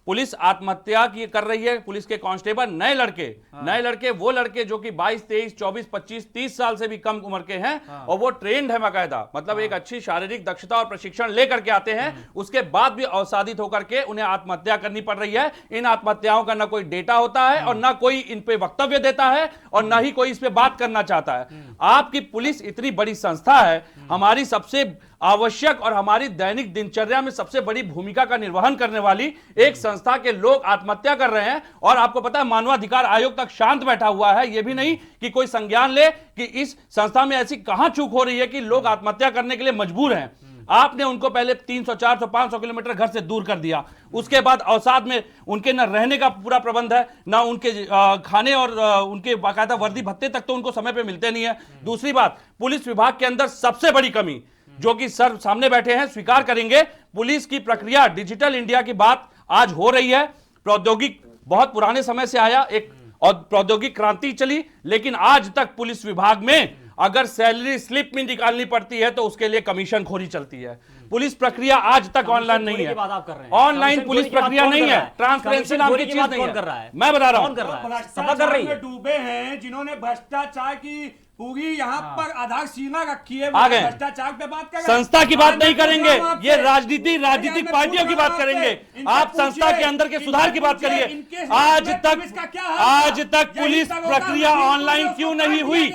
पुलिस आत्महत्या की कर रही है, पुलिस के कांस्टेबल नए लड़के वो लड़के जो कि 22, 23, 24, 25, 30 साल से भी कम उम्र के हैं और वो ट्रेंड है बाकायदा, मतलब एक अच्छी शारीरिक दक्षता और प्रशिक्षण लेकर के आते हैं, उसके बाद भी अवसादित होकर के उन्हें आत्महत्या करनी पड़ रही है। इन आत्महत्याओं का ना कोई डेटा होता है और ना कोई इन पे वक्तव्य देता है और ना ही कोई इस पे बात करना चाहता है। आपकी पुलिस इतनी बड़ी संस्था है, हमारी सबसे आवश्यक और हमारी दैनिक दिनचर्या में सबसे बड़ी भूमिका का निर्वहन करने वाली एक संस्था के लोग आत्महत्या कर रहे हैं और आपको पता है मानवाधिकार आयोग तक शांत बैठा हुआ है, यह भी नहीं कि कोई संज्ञान ले कि इस संस्था में ऐसी कहां चूक हो रही है कि लोग आत्महत्या करने के लिए मजबूर हैं। आपने उनको पहले 300, 400, 500 किलोमीटर घर से दूर कर दिया, उसके बाद अवसाद में उनके न रहने का पूरा प्रबंध है, ना उनके खाने और उनके बाकायदा वर्दी भत्ते तक तो उनको समय पे मिलते नहीं है। दूसरी बात, पुलिस विभाग के अंदर सबसे बड़ी कमी जो कि सर सामने बैठे हैं स्वीकार करेंगे, पुलिस की प्रक्रिया डिजिटल इंडिया की बात आज हो रही है। प्रौद्योगिक बहुत पुराने समय से आया एक और प्रौद्योगिक क्रांति चली, लेकिन आज तक पुलिस विभाग में अगर सैलरी स्लिप में निकालनी पड़ती है तो उसके लिए कमीशन खोरी चलती है। पुलिस प्रक्रिया आज तक ऑनलाइन नहीं है, ऑनलाइन पुलिस प्रक्रिया नहीं है, ट्रांसपेरेंसी नाम की चीज नहीं है। मैं बता रहा हूं, सभा कर रही है, डूबे हैं जिन्होंने भ्रष्टाचार की पूरी यहाँ पर आधारशिला रखी है, आ गए। भ्रष्टाचार पे बात कर संस्था की बात नहीं करेंगे, ये राजनीतिक पार्टियों की बात करेंगे। आप संस्था के अंदर के सुधार की बात करिए। आज तक पुलिस प्रक्रिया ऑनलाइन क्यों नहीं हुई?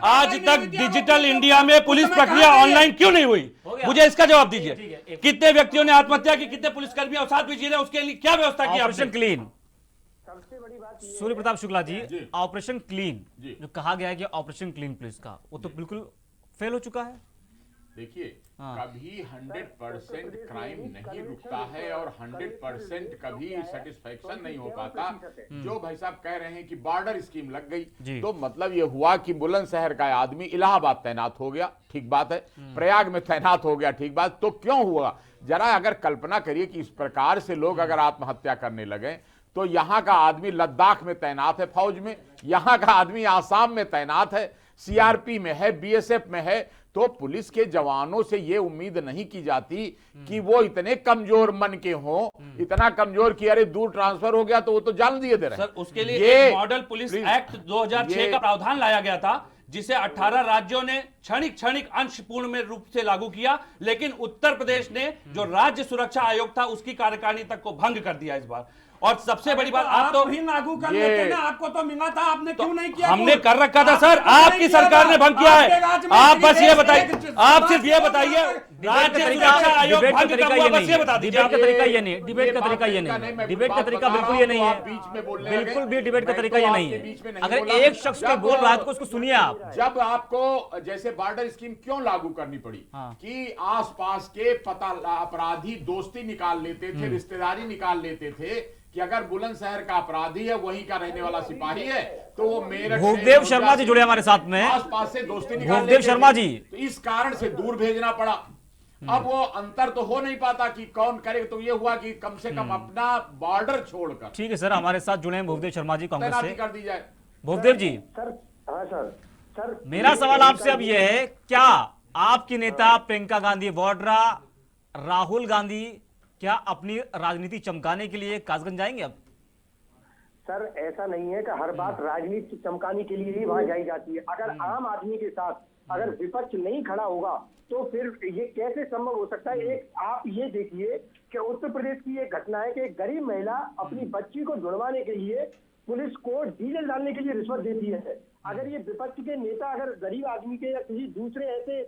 आज तक डिजिटल इंडिया में पुलिस प्रक्रिया ऑनलाइन क्यों नहीं हुई? मुझे इसका जवाब दीजिए। कितने व्यक्तियों ने आत्महत्या की, कितने पुलिसकर्मी अवसाद में जी रहे हैं, उसके लिए क्या व्यवस्था की? ऑपरेशन क्लीन, सबसे बड़ी बात ये सूर्य प्रताप शुक्ला जी, ऑपरेशन क्लीन जो कहा गया है कि ऑपरेशन क्लीन पुलिस का, वो तो बिल्कुल फेल हो चुका है। देखिए कभी 100% क्राइम नहीं रुकता है और 100% कभी सेटिस्फेक्शन नहीं हो पाता। जो भाई साहब कह रहे हैं कि बॉर्डर स्कीम लग गई, तो मतलब ये हुआ कि बुलंदशहर का आदमी इलाहाबाद तैनात हो गया, ठीक बात है, प्रयाग में तैनात हो गया, ठीक बात। तो क्यों हुआ? जरा अगर कल्पना करिए कि इस प्रकार से लोग अगर आत्महत्या करने लगे तो यहां का आदमी लद्दाख में तैनात है फौज में, यहां का आदमी आसाम में तैनात है, सीआरपी में है, बीएसएफ में है। तो पुलिस के जवानों से यह उम्मीद नहीं की जाती कि वो इतने कमजोर मन के हों, इतना कमजोर कि अरे दूर ट्रांसफर हो गया तो वो तो जान दिए दे रहे हैं। सर उसके लिए एक मॉडल पुलिस एक्ट 2006 का प्रावधान लाया गया था, जिसे 18 राज्यों ने क्षणिक अंशपूर्ण में रूप से लागू किया, लेकिन उत्तर प्रदेश ने जो राज्य सुरक्षा आयोग था उसकी कार्यकारिणी तक को भंग कर दिया इस बार। और सबसे बड़ी बात, आप तो भी लागू कर लेते ना, आपको तो मिला था, आपने क्यों नहीं किया? हमने कर रखा था सर, आपकी सरकार ने भंग किया है। आप बस ये बताइए, आप सिर्फ ये बताइए, राज्य सुरक्षा आयोग भंग कब हुआ, बस ये बता दीजिए। डिबेट का तरीका ये नहीं, डिबेट का तरीका ये नहीं, डिबेट का तरीका बिल्कुल ये नहीं है, बिल्कुल भी डिबेट का तरीका ये नहीं है। अगर एक शख्स को बोल रहा है तो उसको सुनिए आप। जब आपको जैसे बॉर्डर स्कीम क्यों लागू करनी पड़ी कि आसपास के पता अपराधी दोस्ती निकाल लेते थे, रिश्तेदारी निकाल लेते थे कि अगर बुलंदशहर का अपराधी है, वहीं का रहने वाला सिपाही है, तो वो मेरठ से भूपदेव शर्मा जी जुड़े हमारे साथ में, आसपास से दोस्ती निकाल भूपदेव लेते शर्मा थे। जी, तो इस कारण से दूर भेजना पड़ा। अब वो अंतर तो हो नहीं पाता कि कौन करे, तो ये हुआ कि कम से कम अपना बॉर्डर छोड़कर। ठीक है सर, हमारे साथ जुड़े हैं भूपदेव शर्मा जी कांग्रेस से। कर दी जाए भूपदेव जी, सर, हाँ सर, मेरा सवाल आपसे अब यह है, क्या आपकी नेता प्रियंका गांधी वाड्रा, राहुल गांधी क्या अपनी राजनीति चमकाने के लिए कासगंज जाएंगे अब? सर ऐसा नहीं है कि हर बात राजनीति चमकाने के लिए ही वहां जाई जाती है। अगर आम आदमी के साथ अगर विपक्ष नहीं खड़ा होगा तो फिर ये कैसे संभव हो सकता है? एक आप ये देखिए कि उत्तर प्रदेश की एक घटना है कि एक गरीब महिला अपनी बच्ची को ढूंढवाने के लिए पुलिस को डीजल डालने के लिए रिश्वत देती है। अगर ये विपक्ष के नेता अगर गरीब आदमी के या किसी दूसरे ऐसे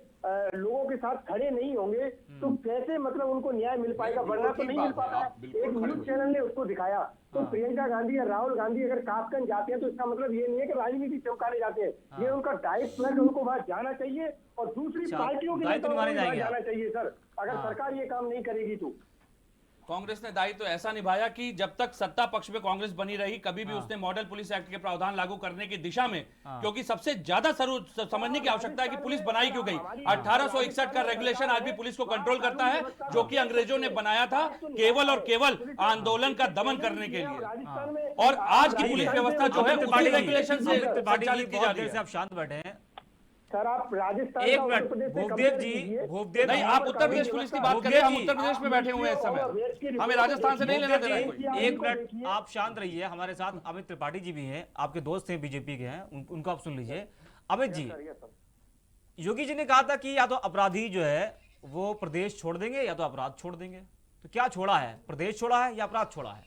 लोगों के साथ खड़े नहीं होंगे तो कैसे मतलब उनको न्याय मिल पाएगा, वरना तो नहीं मिल पाता है। एक न्यूज चैनल ने उसको दिखाया। तो प्रियंका गांधी या राहुल गांधी अगर कासगंज जाते हैं तो इसका मतलब ये नहीं है कि राजनीति चमकाने जाते हैं। ये उनका दायित्व है कि उनको वहां जाना चाहिए और दूसरी पार्टियों के नेताओं को वहां जाना चाहिए सर, अगर सरकार ये काम नहीं करेगी तो। कांग्रेस ने दायित्व तो ऐसा निभाया कि जब तक सत्ता पक्ष में कांग्रेस बनी रही कभी भी उसने मॉडल पुलिस एक्ट के प्रावधान लागू करने की दिशा में, क्योंकि सबसे ज्यादा समझने की आवश्यकता है कि पुलिस बनाई क्यों गई। 1861 का रेगुलेशन आज भी पुलिस को कंट्रोल करता है, जो कि अंग्रेजों ने बनाया था केवल और केवल आंदोलन का दमन करने के लिए। और आज की पुलिस व्यवस्था जो है उसी रेगुलेशन से संचालित की जा रही है। आप शांत बैठे हैं सर, आप राजस्थान एक मिनट, भूपदेव जी, भूपदेव नहीं, आप उत्तर प्रदेश पुलिस की बात करें, हम उत्तर प्रदेश में बैठे हुए हैं इस समय, हमें राजस्थान से नहीं लेना देना कोई। एक मिनट आप शांत रहिए। हमारे साथ अमित त्रिपाठी जी भी हैं, आपके दोस्त हैं, बीजेपी के हैं, उनको आप सुन लीजिए। अमित जी, योगी जी ने कहा था कि या तो अपराधी जो है वो प्रदेश छोड़ देंगे या तो अपराध छोड़ देंगे, तो क्या छोड़ा है, प्रदेश छोड़ा है या अपराध छोड़ा है?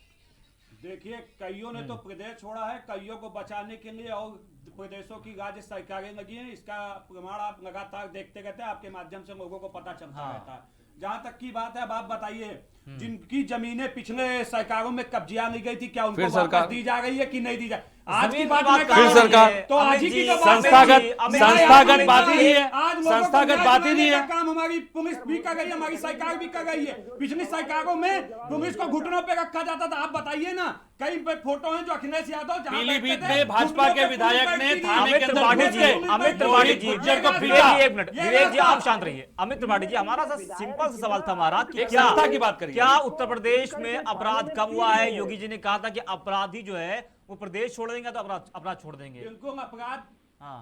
देखिए, कईयों ने तो प्रदेश छोड़ा है, कईयों को बचाने के लिए और प्रदेशों की राज्य सरकारें लगी हैं। इसका प्रमाण आप लगातार देखते रहते हैं, आपके माध्यम से लोगों को पता चलता रहता है। जहां तक की बात है, अब आप बताइए, जिनकी जमीनें पिछले सरकारों में कब्जिया ली गई थी, क्या उनको वापस दी जा रही है कि नहीं दी जा? आज की बात में फिर सरकार तो आज ही की तो संस्थागत बात ही नहीं है, संस्थागत बात ही नहीं है। काम हमारी पुलिस भी कर रही है, हमारी सरकार भी कर रही है। पिछली सरकारों में पुलिस को घुटनों पे रखा जाता था। आप बताइए ना, कई फोटो हैं जो अखिलेश यादव पीलीभीत में भाजपा के विधायक ने थाने के अंदर अमित त्रिपाठी जी, गुर्जर को पीटा। एक मिनट विवेक जी, आप शांत रहिए। अमित त्रिपाठी जी, हमारा सा सिंपल सा सवाल था हमारा कि क्या संस्था की बात करिए, क्या उत्तर प्रदेश में अपराध कम हुआ है? योगी जी ने कहा था कि अपराधी जो है वो प्रदेश छोड़ देंगे तो अपराध छोड़ देंगे। बिल्कुल अपराध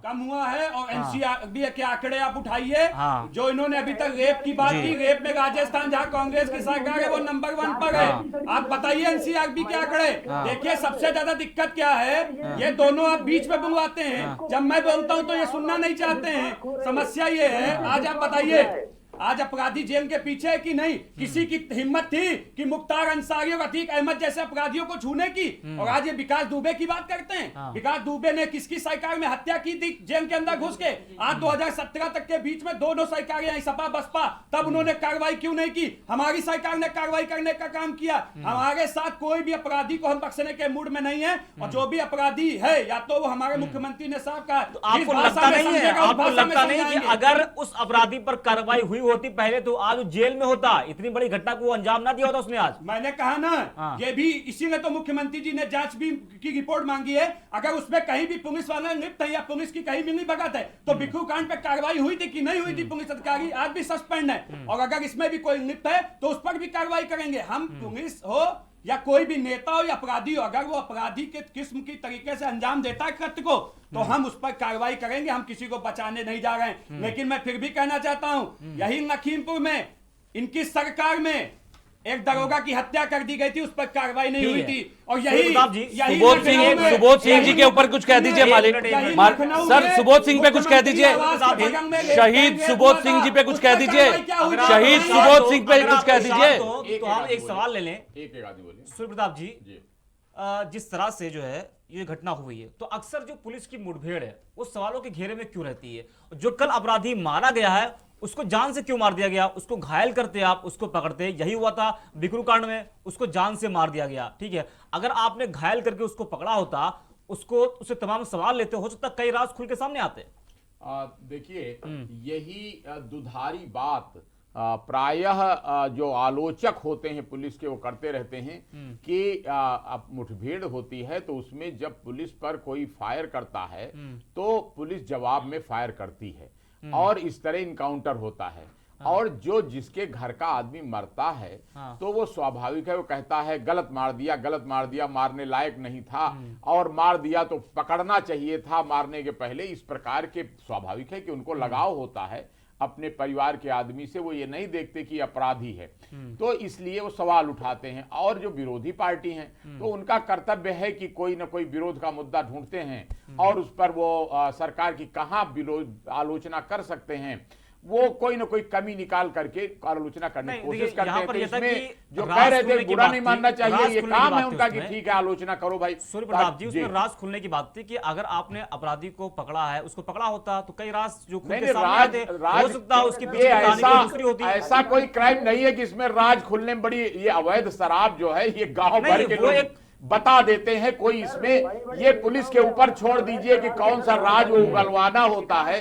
कम हुआ है। और एनसीआरबी के आंकड़े आप उठाइए, जो इन्होंने अभी तक रेप की बात की, रेप में राजस्थान जहां कांग्रेस की सरकार है वो नंबर 1 पर है। आप बताइए एनसीआरबी के आंकड़े देखिए। सबसे ज्यादा दिक्कत क्या है, ये दोनों आप बीच में बुलवाते हैं, जब मैं बोलता हूं तो ये सुनना नहीं चाहते हैं। समस्या ये है, आज आप बताइए, आज अपराधी जेल के पीछे है कि नहीं? किसी की हिम्मत थी कि मुख्तार अंसारी और अतीक अहमद जैसे अपराधियों को छूने की? और आज ये विकास दुबे की बात करते हैं। विकास दुबे ने किसकी सरकार में हत्या की थी जेल के अंदर घुस के? आज 2017 तक के बीच में दो सरकारें आई, सपा बसपा, तब उन्होंने कार्रवाई क्यों नहीं की? हमारी सरकार ने कार्रवाई करने का काम किया। हमारे साथ कोई भी अपराधी को हम बख्शने के मूड में नहीं है, और जो भी अपराधी है या तो वो हमारे मुख्यमंत्री ने साफ कहा। आपको लगता नहीं है कि अगर उस अपराधी पर कार्रवाई हुई होती पहले तो आज जेल में होता, इतनी बड़ी घटना को अंजाम ना दिया होता उसने? आज मैंने कहा ना, ये भी इसीलिए तो मुख्यमंत्री जी ने जांच भी की रिपोर्ट मांगी है। अगर उसमें कहीं भी पुलिस वाला लिप्त है या पुलिस की कहीं मिली भगत है तो बिक्रू कांड पे कार्रवाई हुई थी कि नहीं हुई थी? पुलिस अधिकारी आज भी सस्पेंड है, और अगर इसमें भी कोई लिप्त है तो उस पर भी कार्रवाई करेंगे हम। पुलिस हो या कोई भी नेता हो या अपराधी हो, अगर वो अपराधी के किस्म की तरीके से अंजाम देता है कृत्य को, तो हम उस पर कार्रवाई करेंगे। हम किसी को बचाने नहीं जा रहे हैं। लेकिन मैं फिर भी कहना चाहता हूं, यही लखीमपुर में इनकी सरकार में एक दरोगा की हत्या कर दी गई थी, उस पर कार्रवाई नहीं हुई थी। और यही सुबोध सिंह जी के ऊपर कुछ कह दीजिए मालिक। सर, सुबोध सिंह पे कुछ कह दीजिए, शहीद सुबोध सिंह जी पे कुछ कह दीजिए, शहीद सुबोध सिंह पे कुछ कह दीजिए। तो हम एक सवाल ले लें सूर्य प्रताप जी, जिस तरह से जो है ये घटना हुई है, तो अक्सर जो पुलिस की मुठभेड़ है वो सवालों के घेरे में क्यों रहती है? जो कल अपराधी मारा गया है उसको जान से क्यों मार दिया गया? उसको घायल करते आप, उसको पकड़ते, यही हुआ था बिक्रू कांड में, उसको जान से मार दिया गया, ठीक है। अगर आपने घायल करके उसको पकड़ा होता, उससे तमाम सवाल लेते, हो सकता कई राज खुल के सामने आते। देखिए, यही दुधारी बात प्रायः जो आलोचक होते हैं पुलिस के वो करते रहते हैं कि अब मुठभेड़ होती है तो उसमें जब पुलिस पर कोई फायर करता है तो पुलिस जवाब में फायर करती है, और इस तरह इनकाउंटर होता है। और जो जिसके घर का आदमी मरता है तो वो स्वाभाविक है, वो कहता है गलत मार दिया, मारने लायक नहीं था, और मार दिया तो पकड़ना चाहिए था मारने के पहले। इस प्रकार के स्वाभाविक है कि उनको लगाव होता है अपने परिवार के आदमी से, वो ये नहीं देखते कि अपराधी है, तो इसलिए वो सवाल उठाते हैं। और जो विरोधी पार्टी हैं तो उनका कर्तव्य है कि कोई ना कोई विरोध का मुद्दा ढूंढते हैं और उस पर वो सरकार की कहां आलोचना कर सकते हैं। वो कोई ना कोई कमी निकाल करके आलोचना करने की कोशिश करते यहाँ हैं। पर तो यह था इसमें कि जो राज कह रहे खुलने थे की बुरा बात नहीं थी, मानना चाहिए, राज ये खुलने की काम है बात थी उनका कि उसमें। ठीक है आलोचना करो भाई। सूर्य प्रताप जी, उसमें जी। राज खुलने की बात थी कि अगर आपने अपराधी को पकड़ा है, उसको पकड़ा होता तो कई राज जो खुल नहीं के नहीं, सामने राज आते, हो राज सकता है उसकी ये पीछे की कहानी कोई दूसरी होती। ऐसा कोई क्राइम नहीं है कि इसमें राज खुलने में बड़ी, ये अवैध शराब जो है ये गांव भर नहीं, के वो लोग एक बता देते हैं। कोई इसमें ये पुलिस के ऊपर छोड़ दीजिए कि कौन सा राज वो उगलवाना होता है।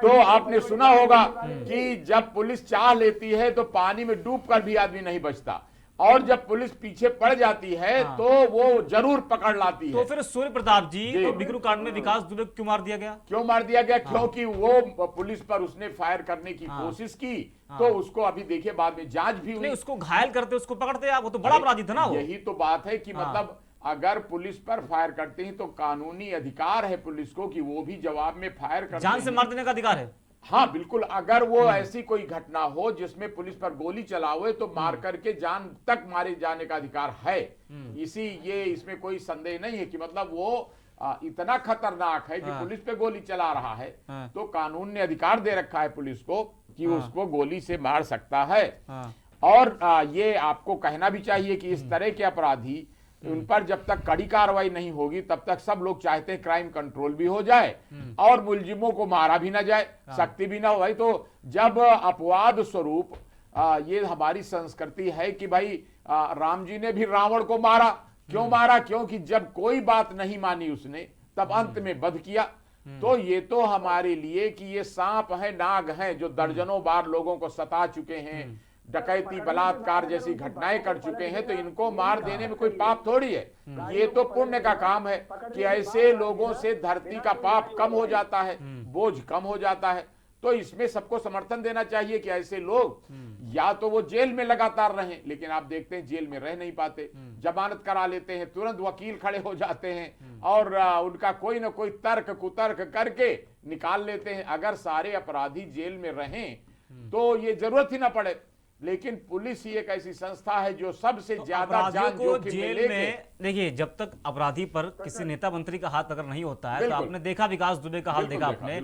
तो आपने सुना होगा कि जब पुलिस चाह लेती है तो पानी में डूब कर भी आदमी नहीं बचता, और जब पुलिस पीछे पड़ जाती है तो वो जरूर पकड़ लाती है। तो फिर सूर्य प्रताप जी, तो बिकरू कांड में विकास दुबे को क्यों मार दिया गया? क्यों मार दिया गया? क्योंकि वो पुलिस पर उसने फायर करने की कोशिश की, तो उसको अभी देखिए बाद में जांच भी हुई। नहीं, उसको घायल करते, उसको पकड़ते आप, वो तो बड़ा अपराधी था ना वो। यही तो बात है कि मतलब अगर पुलिस पर फायर करते हैं तो कानूनी अधिकार है पुलिस को कि वो भी जवाब में फायर कर जान से मार देने का अधिकार है। हाँ बिल्कुल, अगर वो ऐसी कोई घटना हो जिसमें पुलिस पर गोली चलावे तो मार करके जान तक मारे जाने का अधिकार है। इसमें कोई संदेह नहीं है कि मतलब वो इतना खतरनाक है कि पुलिस पे गोली चला रहा है, तो कानून ने अधिकार दे रखा है पुलिस को कि उसको गोली से मार सकता है। और ये आपको कहना भी चाहिए कि इस तरह के अपराधी, उन पर जब तक कड़ी कार्रवाई नहीं होगी तब तक सब लोग चाहते हैं क्राइम कंट्रोल भी हो जाए और मुलजिमों को मारा भी ना जाए, सख्ती भी ना हो। भाई तो जब अपवाद स्वरूप ये हमारी संस्कृति है कि भाई राम जी ने भी रावण को मारा, क्यों मारा? क्योंकि जब कोई बात नहीं मानी उसने तब अंत में वध किया। तो ये तो हमारे लिए कि ये सांप है, नाग है, जो दर्जनों बार लोगों को सता चुके हैं, डकैती बलात्कार जैसी घटनाएं कर चुके हैं, तो इनको मार देने में कोई पाप थोड़ी है। ये तो पुण्य का काम है कि ऐसे लोगों से धरती का पाप कम हो जाता है, बोझ कम हो जाता है। तो इसमें सबको समर्थन देना चाहिए कि ऐसे लोग या तो वो जेल में लगातार रहें, लेकिन आप देखते हैं जेल में रह नहीं पाते, जमानत करा लेते हैं, तुरंत वकील खड़े हो जाते हैं और उनका कोई ना कोई तर्क कुतर्क करके निकाल लेते हैं। अगर सारे अपराधी जेल में रहें तो ये जरूरत ही ना पड़े। लेकिन पुलिस ही एक ऐसी संस्था है जो सबसे ज्यादा जान जोखिम में लेके, देखिए जब तक अपराधी पर किसी नेता मंत्री का हाथ अगर नहीं होता है, तो आपने देखा विकास दुबे का हाल देखा आपने,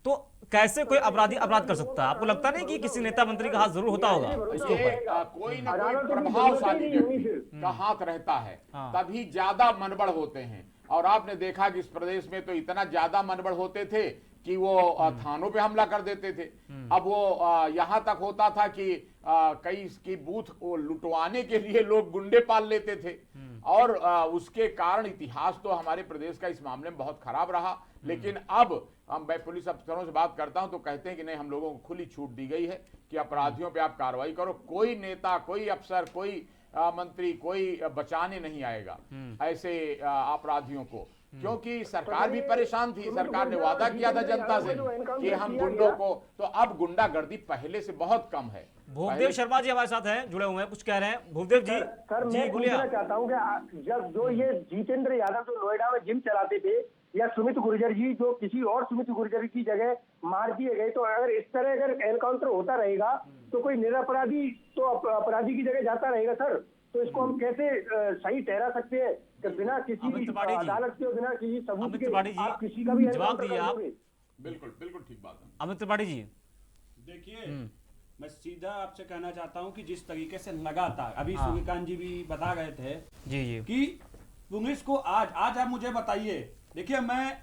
तो कैसे कोई अपराधी अपराध कर सकता है? आपको लगता नहीं कि किसी नेता मंत्री का हाथ जरूर होता होगा उसके ऊपर? कोई ना कोई प्रभावशाली व्यक्ति का हाथ रहता है, तभी ज्यादा मनबड़ होते हैं। और आपने देखा कि इस प्रदेश में तो इतना ज्यादा मनबड़ होते थे कि वो थानों पे हमला कर देते थे। अब वो यहां तक होता था कि कई की बूथ को लुटवाने के लिए लोग गुंडे पाल लेते थे, और उसके कारण इतिहास तो हमारे प्रदेश का इस मामले में बहुत खराब रहा। लेकिन अब मैं पुलिस अफसरों से बात करता हूं तो कहते हैं कि नहीं, हम लोगों को खुली छूट दी गई है कि अपराधियों पे आप कार्रवाई करो, कोई नेता, कोई अफसर, कोई मंत्री, कोई बचाने नहीं आएगा ऐसे अपराधियों को, क्योंकि सरकार भी परेशान थी। सरकार ने वादा किया था जनता से कि हम गुंडों को, तो अब गुंडागर्दी पहले से बहुत कम है। भूपदेव शर्मा जी हमारे साथ हैं, जुड़े हुए हैं, कुछ कह रहे हैं। भूपदेव जी, सर जी मैं बोलिए। पूछना चाहता हूँ कि जब जो ये जितेंद्र यादव जो नोएडा में जिम चलाते थे, या सुमित गुर्जर जी जो किसी और सुमित गुर्जर की जगह मार दिए गए, तो अगर इस तरह अगर एनकाउंटर होता रहेगा तो कोई निरपराधी तो अपराधी की जगह जाता रहेगा सर। तो इसको हम कैसे सही ठहरा सकते हैं कि बिना किसी अदालत के, बिना किसी सबूत के आप किसी का भी जवाब दीजिए आप। बिल्कुल बिल्कुल ठीक बात है अमित त्रिपाठी जी। देखिए मैं सीधा आपसे कहना चाहता हूं कि जिस तरीके से लगातार अभी सूर्यकांत जी भी बता रहे थे जी जी कि पुलिस को आज आप मुझे बताइए, देखिए मैं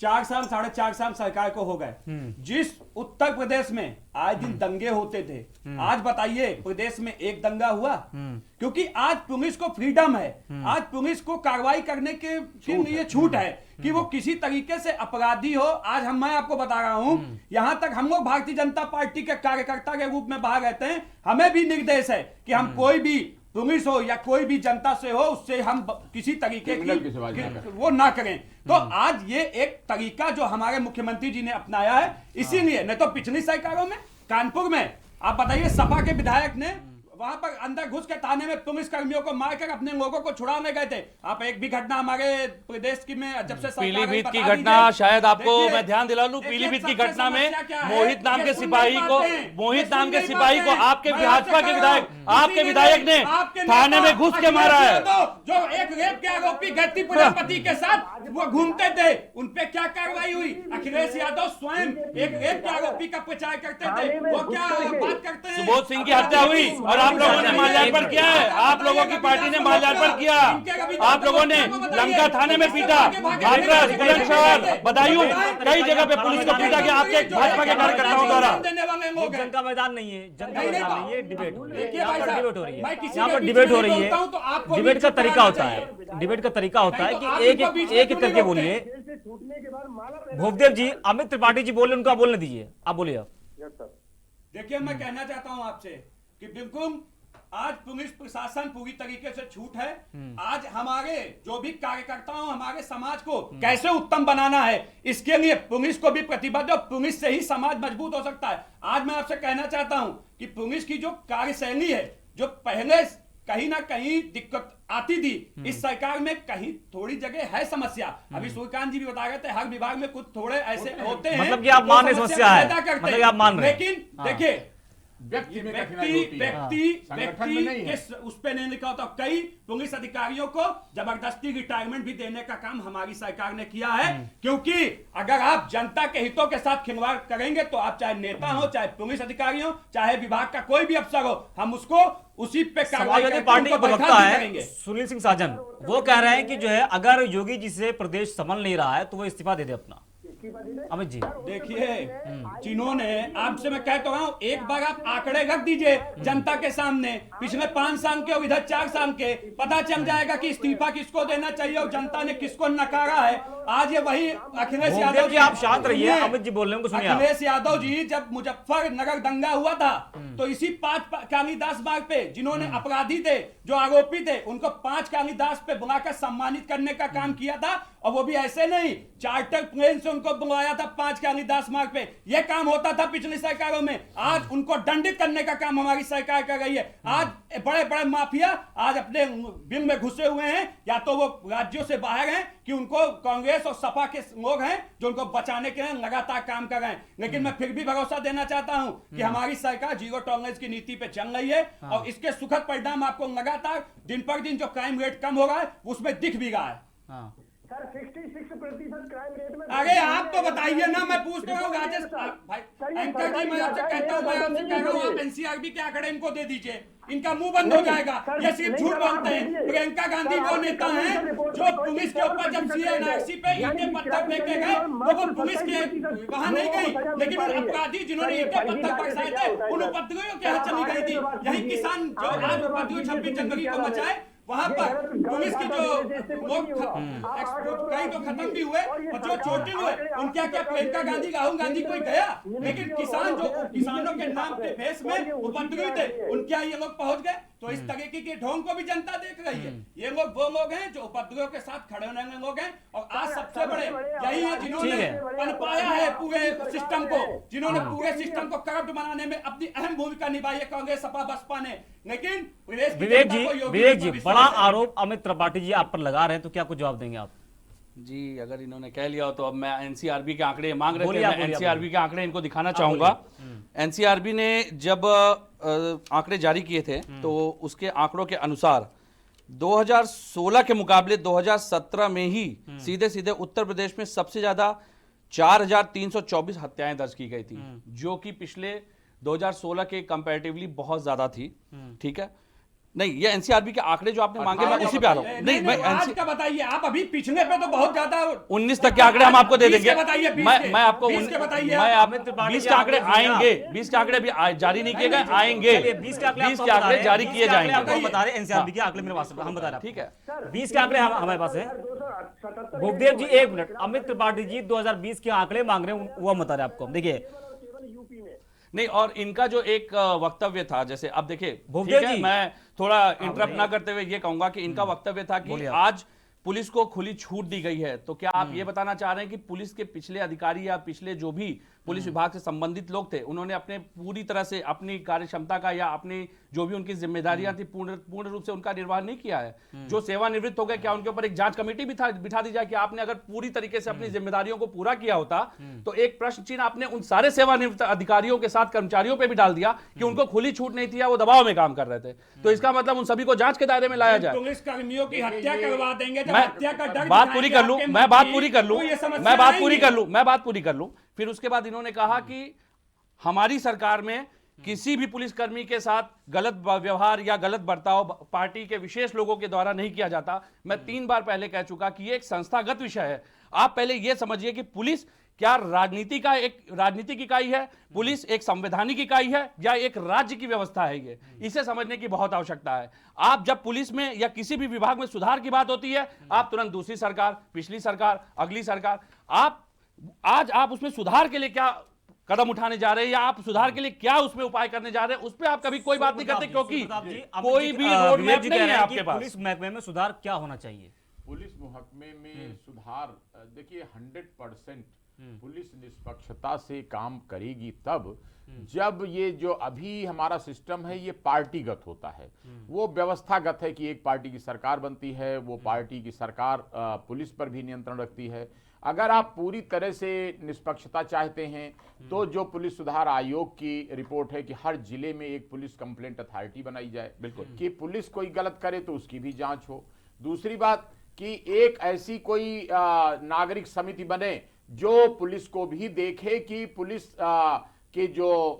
4 साल 4.5 साल सरकार को हो गए, जिस उत्तर प्रदेश में आज दिन दंगे होते थे, आज बताइए प्रदेश में एक दंगा हुआ? क्योंकि आज पुलिस को फ्रीडम है, आज पुलिस को कार्रवाई करने के लिए छूट है कि वो किसी तरीके से अपराधी हो। आज मैं आपको बता रहा हूं, यहां तक हम लोग भारतीय जनता पार्टी के कार्यकर्ता के रूप में बाहर रहते हैं, हमें भी निर्देश है कि हम कोई भी पुलिस हो या कोई भी जनता से हो, उससे हम किसी तरीके की वो ना करें। तो आज ये एक तरीका जो हमारे मुख्यमंत्री जी ने अपनाया है, इसीलिए नहीं तो पिछली सरकारों में कानपुर में आप बताइए सपा के विधायक ने वहां पर अंदर घुस के थाने में पुलिस कर्मियों को मारकर अपने लोगों को छुड़ाने गए थे। आप एक भी घटना हमारे प्रदेश की में जब से सरकार आई पीलीभीत की बता घटना, दीजिए। शायद आपको देखिए, मैं ध्यान दिला लूं, देखिए, पीलीभीत की सबसे घटना में समस्या क्या है? मोहित नाम ये के सुन सिपाही नहीं को, पाते हैं, मोहित ये नाम के सुन नहीं सिपाही को पाते हैं। आपके मैं भाजपा आपसे के कह रहा विधायक, हूं, आपके इसीलिए विधायक ने आपके थाने में नेता घुस के मारा है। जो एक रेप के आरोपी गति प्रजापति के साथ वो घूमते थे, उन पे क्या कार्रवाई हुई? अखिलेश यादव स्वयं एक रेप के आरोपी का प्रचार करते थे, वो क्या बात करते हैं? सुबोध सिंह की हत्या हुई और आप लोगों ने माल्यार्पण किया है, आप लोगों की पार्टी ने माल्यार्पण किया, आप लोगों ने लंका थाने में पीटा, हाथरस, बुलंदशहर, बदायूं, कई जगह पे पुलिस को पीटा गया आपके भाजपा के कार्यकर्ताओं द्वारा। जंग का मैदान नहीं है, जंग का मैदान नहीं है, डिबेट हो रही है। देखिए यहाँ भाई पर साहब, डिबेट हो रही मैं है, किसी यहाँ के पर बीच डिबेट में हो नहीं रही बोलता हूं, तो है। आपको डिबेट भी का चुप तरीका रहना होता है, डिबेट का तरीका होता है तो कि आप एक इनको बीच में एक क्यों करके नहीं बोलिए। जेल से छूटने के बाद माला पहना- भूपदेव जी, अमित त्रिपाठी जी बोले, उनको आप बोलने दीजिए, आप बोलिए आप। Yes sir. देखिए, मैं कहना चाहता हूं आपसे कि बिल्कुल आज पुलिस प्रशासन पूरी तरीके से छूट है। आज हमारे जो भी कार्यकर्ताओं, हमारे समाज को कैसे उत्तम बनाना है, इसके लिए पुलिस को भी प्रतिबद्ध है। पुलिस से ही समाज मजबूत हो सकता है। आज मैं आपसे कहना चाहता हूं कि पुलिस की जो कार्यशैली है, जो पहले कहीं ना कहीं दिक्कत आती थी, इस सरकार में कहीं थोड़ी जगह है समस्या। अभी सूर्यकांत जी भी बता रहे थे, हर विभाग में कुछ थोड़े ऐसे होते हैं, मतलब कि आप मान रहे समस्या है, पैदा करते मतलब कि हैं। आप मान रहे हैं। लेकिन हाँ। देखिए, व्यक्ति में कठिनाई होती है, संगठन में नहीं है। उस पे नहीं लिखा होता। कई पुलिस अधिकारियों को जबरदस्ती रिटायरमेंट भी देने का काम हमारी सरकार ने किया है, क्योंकि अगर आप जनता के हितों के साथ खिलवाड़ करेंगे तो आप चाहे नेता हो, चाहे पुलिस अधिकारी हो, चाहे विभाग का कोई भी अफसर हो, हम उसको उसी पे कार्रवाई समाजवादी करके पार्टी के उनको प्रवक्ता बर्खास्त भी है करेंगे। सुनील सिंह साजन, वो कह रहे हैं कि जो है अगर योगी जी से प्रदेश संभल नहीं रहा है तो वो इस्तीफा दे दे अपना। अमित जी, देखिए, जिन्होंने, आपसे मैं कहता हूं, एक बार आप आंकड़े रख दीजिए जनता के सामने, पिछले 5 साल के और इधर 4 साल के, पता चल जाएगा कि इस्तीफा किसको देना चाहिए और जनता ने किसको नकारा है। आज ये वही अखिलेश यादव जी, आप शांत रहिए, अमित जी बोल रहे हैं, उनको सुनिए आप। अखिलेश यादव जी जब मुजफ्फरनगर दंगा हुआ था, तो इसी 5 कालिदास बाग पे जिन्होंने अपराधी थे, जो आरोपी थे, उनको 5 कालिदास पे बुलाकर सम्मानित करने का काम किया था। और वो भी ऐसे नहीं, चार्टर प्लेन से उनको बुलाया था 5 कालिदास मार्ग पे। यह काम होता था पिछली सरकारों में। आज उनको दंडित करने का काम हमारी सरकार कर रही है। आज बड़े बड़े माफिया आज अपने बिल में घुसे हुए हैं, या तो वो राज्यों से बाहर हैं कि उनको कांग्रेस और सपा के लोग हैं जो उनको बचाने के लिए लगातार काम कर रहे हैं। लेकिन मैं फिर भी भरोसा देना चाहता हूं कि हमारी सरकार जीरो टॉलरेंस की नीति पे चल रही है, और इसके सुखद परिणाम आपको लगातार दिन पर दिन जो क्राइम रेट कम हो रहा है उसमें दिख भी रहा है। सर 66% क्राइम रेट में। अरे आप तो बताइए ना, मैं पूछ रहा हूँ राजेश भाई एंकर जी, मैं आपसे कहता हूँ, मैं आपसे कह रहा हूँ, आप एनसीआरबी के आंकड़े इनको दे दीजिए, इनका मुंह बंद हो जाएगा। ये सिर्फ झूठ बोलते हैं। प्रियंका गांधी वो नेता हैं जो पुलिस के ऊपर जब सीएनआरसी पे ईंटें पत्थर फेंके गए तो वो पुलिस के वहां नहीं गई, लेकिन उन अपराधी जिन्होंने ईंटें पत्थर बरसाए थे उन उपद्रवियों के यहाँ चली गई थी। यही किसान जो आज उपद्रवी 26 जनवरी को मचाए, वहां पर पुलिस की जो लोग कई तो खत्म भी हुए और जो चोटिल हुए उनके क्या प्रियंका गांधी, राहुल गांधी कोई गया? लेकिन किसान जो किसानों के नाम पे फेस में उपद्रवी थे उनके ये लोग पहुंच गए। तो इस तरीके के ढोंग को भी जनता देख रही है। ये लोग वो लोग हैं जो उपद्रवियों के साथ खड़े होने वाले लोग हैं, और आज सबसे बड़े यही है जिन्होंने पनपाया है पूरे सिस्टम को, जिन्होंने पूरे सिस्टम को करप्ट बनाने में अपनी अहम भूमिका निभाई है कांग्रेस, सपा, बसपा ने। लेकिन विवेक जी, बड़ा आरोप अमित त्रिपाठी जी आप पर लगा रहे हैं, तो क्या कुछ जवाब देंगे आप? जी, अगर इन्होंने कह लिया हो तो अब मैं एनसीआरबी के आंकड़े मांग रहे थे, मैं एनसीआरबी के आंकड़े इनको दिखाना चाहूंगा। एनसीआरबी ने जब आंकड़े जारी किए थे तो उसके आंकड़ों के अनुसार 2016 के मुकाबले 2017 में ही सीधे सीधे उत्तर प्रदेश में सबसे ज्यादा 4324 हत्याएं दर्ज की गई थी, जो कि पिछले 2016 के कंपैरेटिवली बहुत ज्यादा थी। ठीक है, नहीं, ये एनसीआरबी के आंकड़े जो आपने मांगे मैं उसी पे आ रहा हूं। नहीं, मैं आज का बताइए आप, अभी पिछले पे तो बहुत ज्यादा 19 तक के आंकड़े हम आपको दे देंगे। मैं आपको 20 के बताइए, मैं आप 20 के आंकड़े आएंगे, 20 के आंकड़े भी जारी नहीं किए गए, आएंगे 20 के आंकड़े जारी किए जाएंगे। आपको बता रहे एनसीआरबी के आंकड़े मेरे पास हम बता रहे हैं, ठीक है, 20 के आंकड़े हमारे पास है। भूपदेव जी 1 मिनट, अमित त्रिपाठी जी 2020 के आंकड़े मांग रहे हैं, वो हम बता रहे हैं आपको। देखिए नहीं, और इनका जो एक वक्तव्य था, जैसे अब देखिए, भूपदेव ठीक है, जी, मैं थोड़ा इंटरप्ट ना करते हुए ये कहूंगा कि इनका वक्तव्य था कि आज पुलिस को खुली छूट दी गई है। तो क्या आप ये बताना चाह रहे हैं कि पुलिस के पिछले अधिकारी या पिछले जो भी पुलिस विभाग से संबंधित लोग थे, उन्होंने अपने पूरी तरह से अपनी कार्य क्षमता का या अपनी जो भी उनकी जिम्मेदारियां थी पूर्ण रूप से उनका निर्वाह नहीं किया है। जो सेवानिवृत्त हो गए, क्या उनके ऊपर एक जांच कमेटी बिठा दी जाए कि आपने अगर पूरी तरीके से अपनी जिम्मेदारियों को पूरा किया होता तो एक प्रश्न चिन्ह आपने उन सारे सेवानिवृत्त अधिकारियों के साथ कर्मचारियों पे भी डाल दिया कि उनको खुली छूट नहीं थी या वो दबाव में काम कर रहे थे। तो इसका मतलब उन सभी को जांच के दायरे में लाया जाए। पुलिस कर्मियों की हत्या करवा देंगे, जब हत्या का डर बात पूरी कर लूं, मैं बात पूरी कर लूं, तो ये समस्या मैं बात नहीं पूरी है। कर लूं, मैं बात पूरी कर लूं। फिर उसके बाद इन्होंने कहा कि हमारी सरकार में किसी भी पुलिसकर्मी के साथ गलत व्यवहार या गलत बर्ताव पार्टी के विशेष लोगों के द्वारा नहीं किया जाता। मैं 3 बार पहले कह चुका कि ये एक संस्थागत विषय है। आप पहले यह समझिए कि पुलिस क्या राजनीतिक इकाई है, पुलिस एक संवैधानिक इकाई है या एक राज्य की व्यवस्था है? ये इसे समझने की बहुत आवश्यकता है। आप जब पुलिस में या किसी भी विभाग में सुधार की बात होती है, आप तुरंत दूसरी सरकार, पिछली सरकार, अगली सरकार, आज आप उसमें सुधार के लिए क्या कदम उठाने जा रहे हैं या आप सुधार के लिए क्या उसमें उपाय करने जा रहे हैं, उस पर आप कभी कोई बात नहीं करते, क्योंकि कोई भी रोड मैप नहीं है आपके पास। पुलिस महकमे में सुधार क्या होना चाहिए? पुलिस महकमे में सुधार, देखिए 100% पुलिस निष्पक्षता से काम करेगी तब जब ये जो अभी हमारा सिस्टम है ये पार्टीगत होता है। वो व्यवस्थागत है कि एक पार्टी की सरकार बनती है, वो पार्टी की सरकार पुलिस पर भी नियंत्रण रखती है। अगर आप पूरी तरह से निष्पक्षता चाहते हैं तो जो पुलिस सुधार आयोग की रिपोर्ट है कि हर जिले में एक पुलिस कंप्लेंट अथॉरिटी बनाई जाए, बिल्कुल, कि पुलिस कोई गलत करे तो उसकी भी जांच हो। दूसरी बात कि एक ऐसी कोई नागरिक समिति बने जो पुलिस को भी देखे कि पुलिस के जो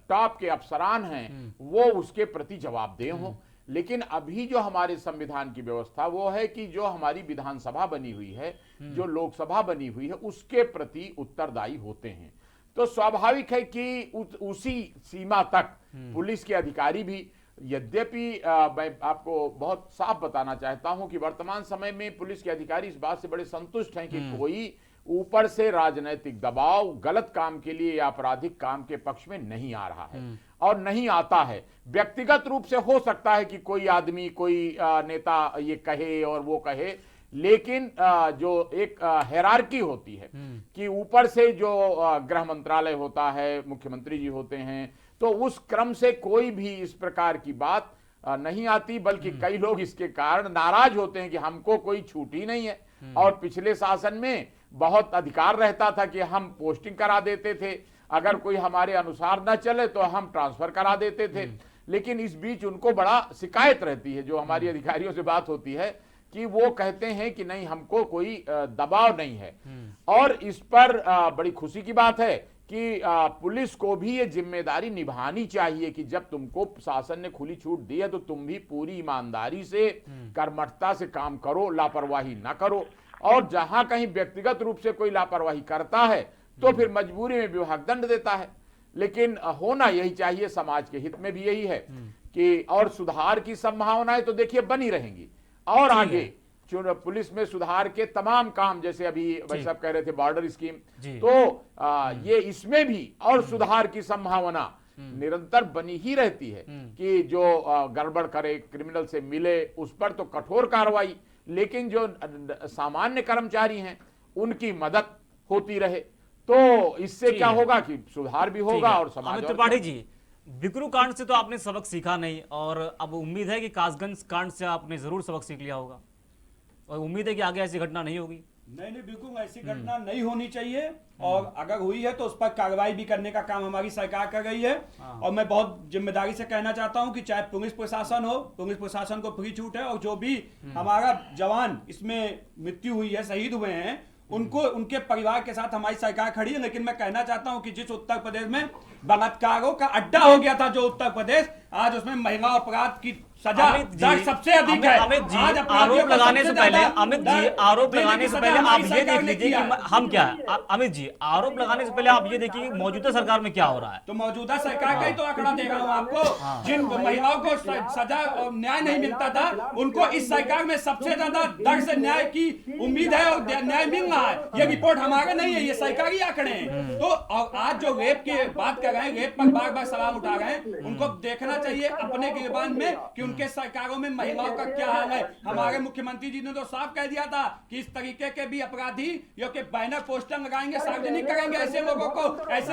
टॉप के अफसरान हैं वो उसके प्रति जवाबदेह हों। लेकिन अभी जो हमारे संविधान की व्यवस्था वो है कि जो हमारी विधानसभा बनी हुई है, जो लोकसभा बनी हुई है, उसके प्रति उत्तरदायी होते हैं। तो स्वाभाविक है कि उसी सीमा तक पुलिस के अधिकारी भी, यद्यपि मैं आपको बहुत साफ बताना चाहता हूं कि वर्तमान समय में पुलिस के अधिकारी इस बात से बड़े संतुष्ट हैं कि कोई ऊपर से राजनीतिक दबाव गलत काम के लिए या आपराधिक काम के पक्ष में नहीं आ रहा है और नहीं आता है। व्यक्तिगत रूप से हो सकता है कि कोई आदमी, कोई नेता ये कहे और वो कहे, लेकिन जो एक हायरार्की होती है कि ऊपर से जो गृह मंत्रालय होता है, मुख्यमंत्री जी होते हैं, तो उस क्रम से कोई भी इस प्रकार की बात नहीं आती, बल्कि कई लोग इसके कारण नाराज होते हैं कि हमको कोई छूट ही नहीं है। और पिछले शासन में बहुत अधिकार रहता था कि हम पोस्टिंग करा देते थे, अगर कोई हमारे अनुसार न चले तो हम ट्रांसफर करा देते थे। लेकिन इस बीच उनको बड़ा शिकायत रहती है, जो हमारी अधिकारियों से बात होती है कि वो कहते हैं कि नहीं, हमको कोई दबाव नहीं है। और इस पर बड़ी खुशी की बात है कि पुलिस को भी ये जिम्मेदारी निभानी चाहिए कि जब तुमको शासन ने खुली छूट दी है तो तुम भी पूरी ईमानदारी से, कर्मठता से काम करो, लापरवाही ना करो। और जहां कहीं व्यक्तिगत रूप से कोई लापरवाही करता है तो फिर मजबूरी में विभाग दंड देता है। लेकिन होना यही चाहिए, समाज के हित में भी यही है कि, और सुधार की संभावनाएं तो देखिए बनी रहेंगी। और आगे पुलिस में सुधार के तमाम काम, जैसे अभी भाई साहब कह रहे थे बॉर्डर स्कीम, तो ये इसमें भी और सुधार की संभावना निरंतर बनी ही रहती है कि जो गड़बड़ करे, क्रिमिनल से मिले, उस पर तो कठोर कार्रवाई, लेकिन जो सामान्य कर्मचारी हैं उनकी मदद होती रहे। तो इससे क्या होगा कि सुधार भी होगा और समाज। अमित त्रिपाठी जी, बिकरू कांड से तो आपने सबक सीखा नहीं, और अब उम्मीद है कि कासगंज कांड से आपने जरूर सबक सीख लिया होगा, और उम्मीद है कि आगे ऐसी घटना नहीं होगी। नहीं, बिल्कुल ऐसी घटना नहीं होनी चाहिए, और अगर हुई है तो उस पर कार्रवाई भी करने का काम हमारी सरकार कर रही है। और मैं बहुत जिम्मेदारी से कहना चाहता हूं कि चाहे पुलिस प्रशासन हो, पुलिस प्रशासन को फ्री छूट है, और जो भी हमारा जवान इसमें मृत्यु हुई है, शहीद हुए हैं, उनको, उनके परिवार के साथ हमारी सरकार खड़ी है। लेकिन मैं कहना चाहता हूं कि जिस उत्तर प्रदेश में बलात्कारों का अड्डा हो गया था, जो उत्तर प्रदेश, आज उसमें महिला अपराध की सजा सबसे अधिक है। अमित जी, आरोप लगाने से पहले, अमित जी, आरोप लगाने से पहले आप ये देख लीजिए कि हम क्या है। अमित जी, आरोप लगाने से पहले आप ये देखिए कि मौजूदा सरकार में क्या हो रहा है। तो मौजूदा सरकार का ही तो आंकड़ा दे रहा हूं आपको। जिन महिलाओं को सजा और न्याय नहीं मिलता था, उनको इस सरकार में सबसे ज्यादा दर से न्याय की उम्मीद है और न्याय मिल रहा है। ये रिपोर्ट हमारा नहीं है, ये सरकारी आंकड़े हैं। तो आज जो रेप की बात कर रहे हैं, रेप पर बार बार सवाल उठा रहे हैं, उनको देखना चाहिए अपने गिरबान में कि उनके सरकारों में महिलाओं का क्या हाल है। हमारे मुख्यमंत्री जी ने तो साफ कह दिया था कि इस तरीके के भी अपराधी जो कि बैनर पोस्टर लगाएंगे, सार्वजनिक करेंगे, ऐसे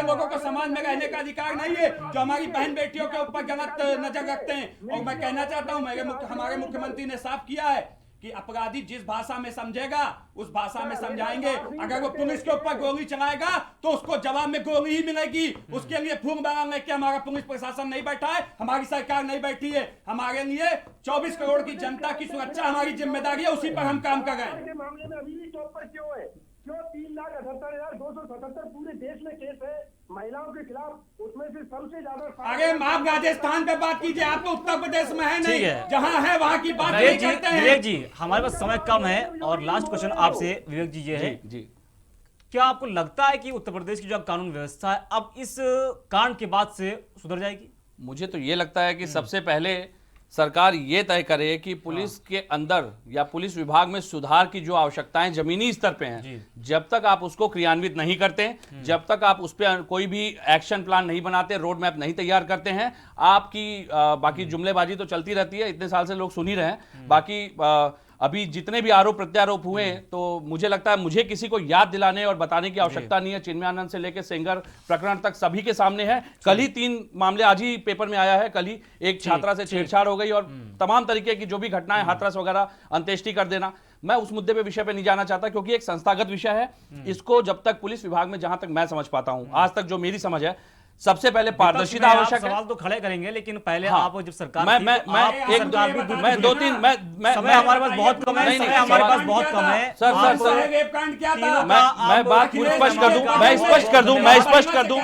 लोगों को समाज में रहने का अधिकार नहीं है जो हमारी बहन बेटियों के ऊपर गलत नजर रखते हैं। और मैं कहना चाहता हूं, हमारे मुख्यमंत्री ने साफ किया है कि अपराधी जिस भाषा में समझेगा उस भाषा में समझाएंगे। अगर वो पुलिस के ऊपर गोली चलाएगा तो उसको जवाब में गोली ही मिलेगी। उसके लिए फूंक बयान लेके हमारा पुलिस प्रशासन नहीं बैठा है, हमारी सरकार नहीं बैठी है। हमारे लिए 24 करोड़ की जनता की सुरक्षा हमारी जिम्मेदारी है, उसी पर हम काम कर रहे हैं। मामले में अभी भी टॉप पर क्यों है? क्यों 3,78,277 पूरे देश में केस है महिलाओं के खिलाफ, उसमें से सबसे ज्यादा। अरे आप राजस्थान पे बात कीजिए, आप तो उत्तर प्रदेश में है नहीं, जहां है वहां की बात नहीं करते हैं। विवेक जी, हमारे पास समय कम है और लास्ट क्वेश्चन आपसे विवेक जी ये है, जी क्या आपको लगता है कि उत्तर प्रदेश की जो कानून व्यवस्था है अब इस कांड के बाद से सुधर जाएगी? मुझे तो ये लगता है कि सबसे पहले सरकार ये तय करे कि पुलिस के अंदर या पुलिस विभाग में सुधार की जो आवश्यकताएं जमीनी स्तर पे हैं, जब तक आप उसको क्रियान्वित नहीं करते, जब तक आप उस पर कोई भी एक्शन प्लान नहीं बनाते, रोड मैप नहीं तैयार करते हैं, आपकी बाकी जुमलेबाजी तो चलती रहती है, इतने साल से लोग सुन ही रहे हैं। बाकी अभी जितने भी आरोप प्रत्यारोप हुए तो मुझे लगता है मुझे किसी को याद दिलाने और बताने की आवश्यकता नहीं है। चिन्मयानंद से लेकर सेंगर प्रकरण तक सभी के सामने है। कल ही 3 मामले, आज ही पेपर में आया है, कल ही एक छात्रा से छेड़छाड़ हो गई और तमाम तरीके की जो भी घटनाएं, हाथरस वगैरह, अंत्येष्टि कर देना। मैं उस मुद्दे पे विषय पे नहीं जाना चाहता क्योंकि एक संस्थागत विषय है। इसको जब तक पुलिस विभाग में, जहां तक मैं समझ पाता हूं, आज तक जो मेरी समझ है, सबसे पहले पारदर्शिता आवश्यक है। सवाल तो खड़े करेंगे लेकिन पहले हाँ, आप जब सरकार मैं दो तीन समय हमारे पास बहुत कम है, समय हमारे पास बहुत कम है। सर रेप कांड क्या था? मैं बात स्पष्ट कर दूं, मैं स्पष्ट कर दूं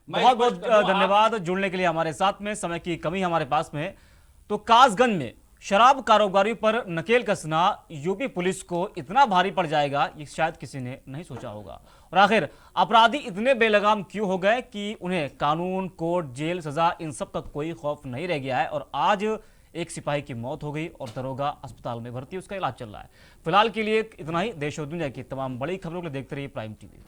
बहुत बहुत धन्यवाद जुड़ने के लिए हमारे साथ में। समय की कमी हमारे पास में है। तो कासगंज में शराब कारोबारियों पर नकेल कसना यूपी पुलिस को इतना भारी पड़ जाएगा ये शायद किसी ने नहीं सोचा होगा। और आखिर अपराधी इतने बेलगाम क्यों हो गए कि उन्हें कानून, कोर्ट, जेल, सजा इन सब का कोई खौफ नहीं रह गया है। और आज एक सिपाही की मौत हो गई और दरोगा अस्पताल में भर्ती, उसका इलाज चल रहा है। फिलहाल के लिए इतना ही। देश और दुनिया की तमाम बड़ी खबरों को देखते रहिए प्राइम टीवी।